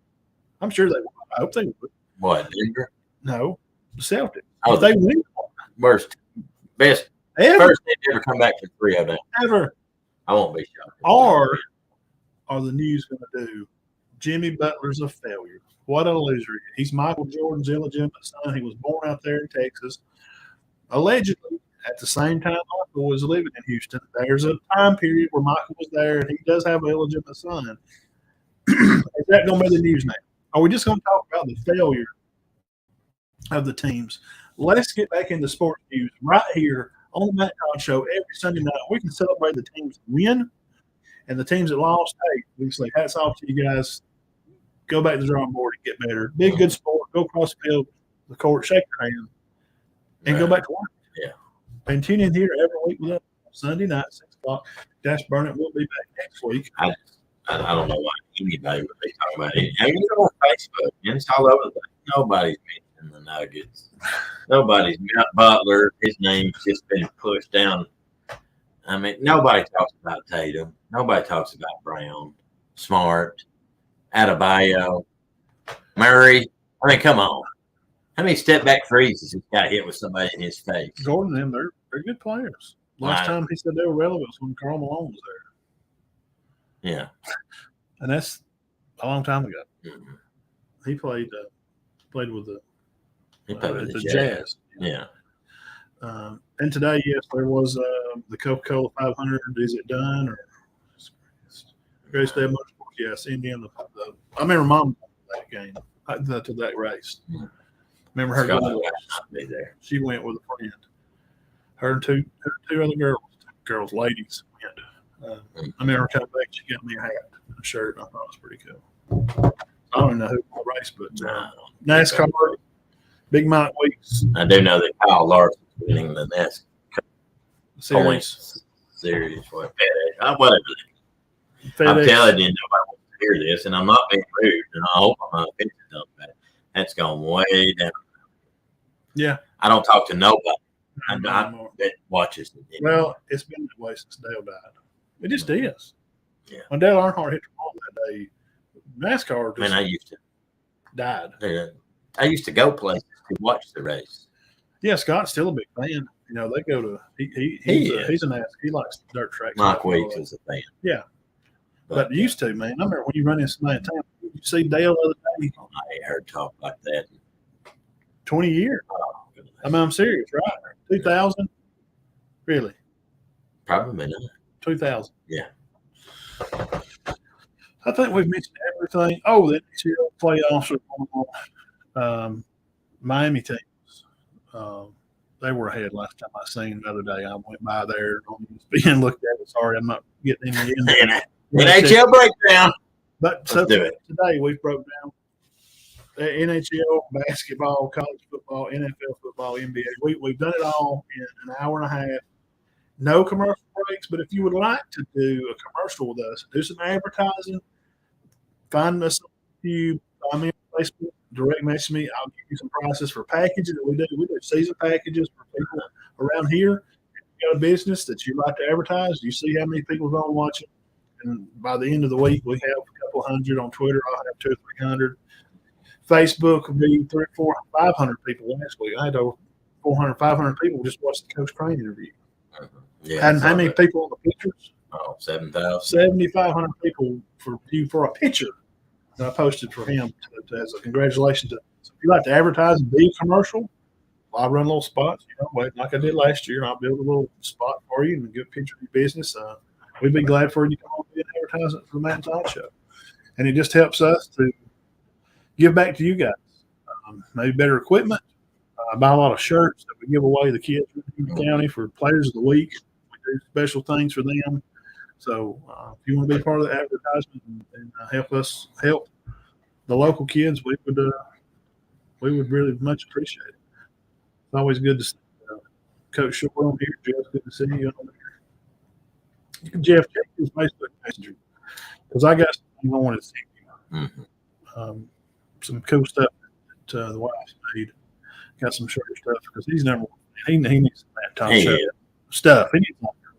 I'm sure they will. I hope they would. What, Denver? No, the Celtics. If they win, best ever. First they've ever come back from 3-0 ever. I won't be shocked. Or are the news going to do Jimmy Butler's a failure? What a loser! He's Michael Jordan's illegitimate son. He was born out there in Texas. Allegedly, at the same time Michael was living in Houston. There's a time period where Michael was there, and he does have an illegitimate son. Is that going to be the news now? Are we just going to talk about the failure of the teams? Let's get back into sports news right here on the Matt Todd Show every Sunday night. We can celebrate the teams that win and the teams that lost. Hey, we say hats off to you guys. Go back to the drawing board and get better. Be a good sport. Go across the field, the court, shake your hand, and go back to work. Yeah. And tune in here every week with us Sunday night, 6 o'clock. Dash Burnett will be back next week. I don't know why anybody would be talking about it. And you know, on Facebook, and it's all over the place. Nobody's mentioning the Nuggets. Nobody's Butler. His name's just been pushed down. I mean, nobody talks about Tatum. Nobody talks about Brown, Smart, Adebayo, Murray. I mean, come on. How many step-back freezes he got hit with somebody in his face? Gordon and them, they're good players. Last time he said they were relevant was when Karl Malone was there. Yeah. And that's a long time ago. Mm-hmm. He played with the Jazz. Yeah. And today, yes, there was the Coca-Cola 500. Is it done? Or greatest day of motorsports? Yes, Indiana. I remember Mom that game to that race. Mm-hmm. Remember her going there. She went with a friend. Her and two other girls, ladies went. I remember coming back. She got me a hat, a shirt. And I thought it was pretty cool. I don't know who won the race, but NASCAR, Big Mike Weeks. I do know that Kyle Larson's winning the NASCAR points series. Whatever. FedEx. I'm telling you, nobody wants to hear this, and I'm not being rude, and I hope I'm not offensive about it. That's gone way down. Yeah. I don't talk to nobody that watches it. Well, it's been that way since Dale died. It just is. Yeah. When Dale Earnhardt hit the ball that day, NASCAR just I used to died. I used to go places to watch the race. Yeah, Scott's still a big fan. You know, they go to he's a NASCAR. He likes dirt tracks. Mike Weeks is a fan. Yeah. But used to, man. I remember when you run in somebody's town, you see Dale the other day. I ain't heard talk like that. 20 years. I mean, I'm serious, right? 2000? Really? Probably not. 2000. Yeah. I think we've mentioned everything. Oh, the NCAA playoffs are going on. Miami teams. They were ahead last time I seen the other day. I went by there on ESPN, looked at it. Sorry, I'm not getting any in there. NHL breakdown. But so today we broke down NHL, basketball, college football, NFL football, NBA. We've done it all in an hour and a half. No commercial breaks, but if you would like to do a commercial with us, do some advertising, find us on YouTube, find me on Facebook, direct message me. I'll give you some prices for packages that we do. We do season packages for people around here. If you got a business that you like to advertise, you see how many people's on watching. And by the end of the week, we have a couple hundred on Twitter. I'll have 200 or 300. Facebook will be 300, 400, 500 people last week. I had over 400, 500 people just watch the Coach Crane interview. Yeah. And how many people on the pictures? Oh, 7,000. 7,500 people for a picture that I posted for him as a congratulations. So if you like to advertise and be a commercial, I'll run little spots, like I did last year. I'll build a little spot for you and a good picture of your business. We'd be glad for you to come on and be an advertisement for the Matt and Todd Show. And it just helps us to give back to you guys. Maybe better equipment. I buy a lot of shirts that we give away to the kids in the county for Players of the Week. We do special things for them. So if you want to be part of the advertisement and help us help the local kids, we would really much appreciate it. It's always good to see Coach Shore on here. Jeff, good to see you on there. Jeff, check his Facebook Messenger because I got something I wanted to see you. Mm-hmm. Some cool stuff that the wife's made. Got some shirt stuff because he's number one. He needs that top shirt stuff. He needs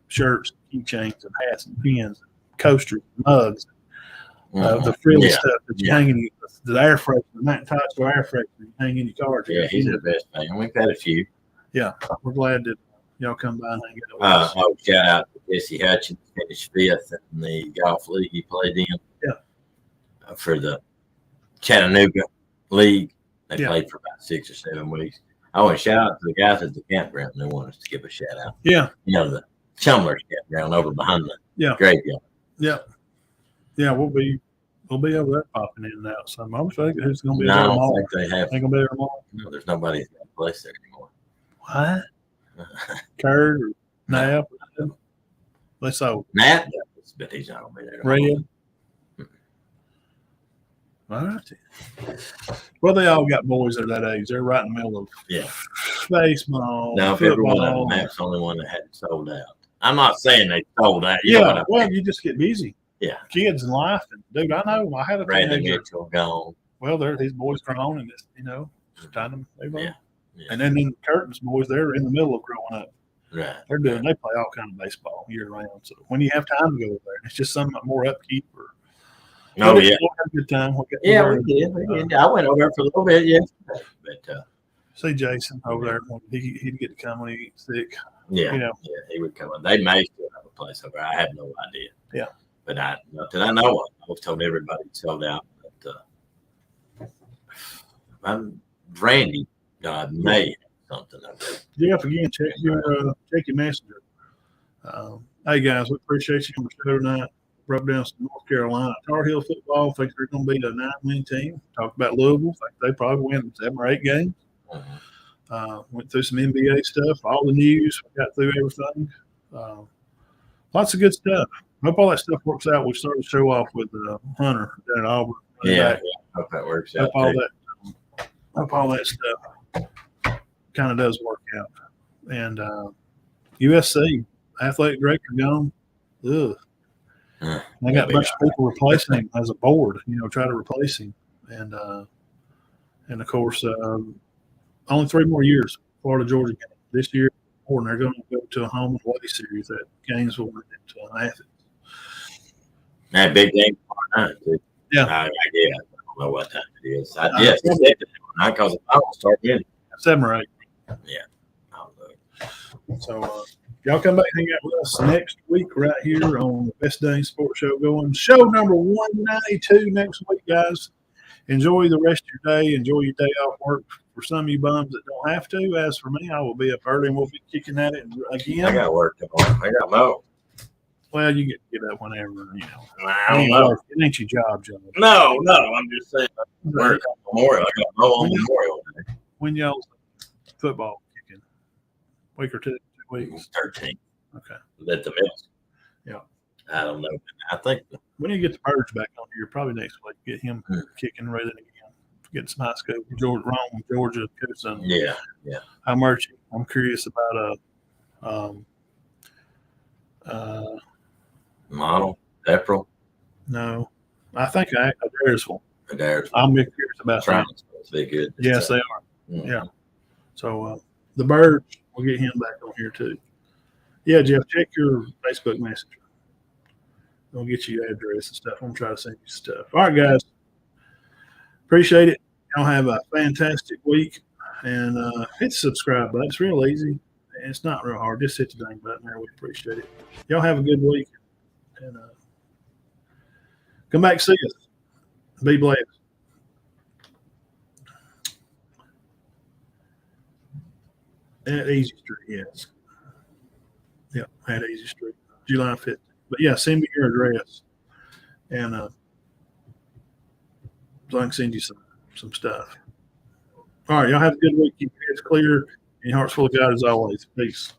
shirts, keychains, and hats, and pins, and coasters, and mugs, the frilly stuff that you hang in the air freshener, the Matt and Todd Show air freshener you hang in your car. Yeah, he's the best thing. We've had a few. Yeah, we're glad that y'all come by and hang out with us. Shout out to Jesse Hutchins, finished 5th in the golf league he played in. Yeah. For the Chattanooga League. They played for about 6 or 7 weeks. I want to shout out to the guys at the campground who want us to give a shout out. Yeah. The Chumler's campground over behind the graveyard. Yeah. Yeah, we'll be We'll be over there popping in and out. So I'm sure who's going to be No, I there don't tomorrow. think they have. Ain't going to be there tomorrow. No, there's nobody in that place there anymore. What? Kurt or Knapp? Let's say Matt, but he's not going to be there tomorrow. Red. All right. Well, they all got boys that are that age. They're right in the middle of baseball. Now, if football. everyone on the map's the only one that hadn't sold out. I'm not saying they sold out. Yeah, well, you just get busy. Yeah. Kids and life. And, dude, I know. I had a Brandon teenager. Mitchell gone. Well, these boys grown and, time to move on. Yeah. And then Curtin's boys, they're in the middle of growing up. Right. They play all kind of baseball year round. So when you have time to go over there, it's just something more upkeep. Oh, yeah. We had a good time. We did. I went over there for a little bit yesterday. But, see Jason over there. He'd get to come when he gets sick. Yeah, he would come. They may still have a place over there. I have no idea. Yeah. But nothing I know of. I was told everybody sold out. But Randy, God, may have something over there. Jeff, again, check your messenger. Hey, guys, we appreciate you on the show tonight. Broke down some North Carolina Tar Heel football. Think they're going to be a 9-win team. Talked about Louisville. Think they probably win 7 or 8 games. Went through some NBA stuff, all the news. We got through everything. Lots of good stuff. Hope all that stuff works out. We started the show off with Hunter down at Auburn. Yeah, hope that works out. Hope all that stuff kind of does work out. And USC athletic director gone. Ugh. They got a bunch of people replacing him as a board. Try to replace him. And of course, only 3 more years. Florida Georgia game this year, and they're going to go to a home and away series at Gainesville and Athens. That big game tomorrow night, too. Yeah. I don't know what time it is. Because the final start in 7 or 8. Yeah. I'll look. So y'all come back and hang out with us next week right here on the Best Dang Sports Show going. Show number 192 next week, guys. Enjoy the rest of your day. Enjoy your day off work. For some of you bums that don't have to, as for me, I will be up early and we'll be kicking at it again. I got work tomorrow. I got mow. Well, you get to get up whenever, I don't know. It ain't your job. No. I'm just saying. Work on Memorial. I got mow on Memorial Day. When y'all's football kicking? Week or 2 weeks? 13. Okay. At the middle. Yeah. I don't know. I think we need to get the Purge back on here probably next week. Get him kicking rather than again. Get some high school. Georgia, Cooson. Yeah. How much? I'm curious about Model April. No, I think Adairsville. I'm curious about that. Supposed to be good. Yes, they are. Mm-hmm. Yeah. So the Bird, we'll get him back on here too. Yeah, Jeff, check your Facebook Messenger. I'll get you your address and stuff. I'm gonna try to send you stuff. All right, guys. Appreciate it. Y'all have a fantastic week. And hit the subscribe button. It's real easy. And it's not real hard. Just hit the dang button there. We appreciate it. Y'all have a good week. And come back and see us. Be blessed. At Easy Street, yes. Yep, at Easy Street. July 5th. But yeah, send me your address. And so I can send you some stuff. All right, y'all have a good week. Keep your heads clear and your hearts full of God as always. Peace.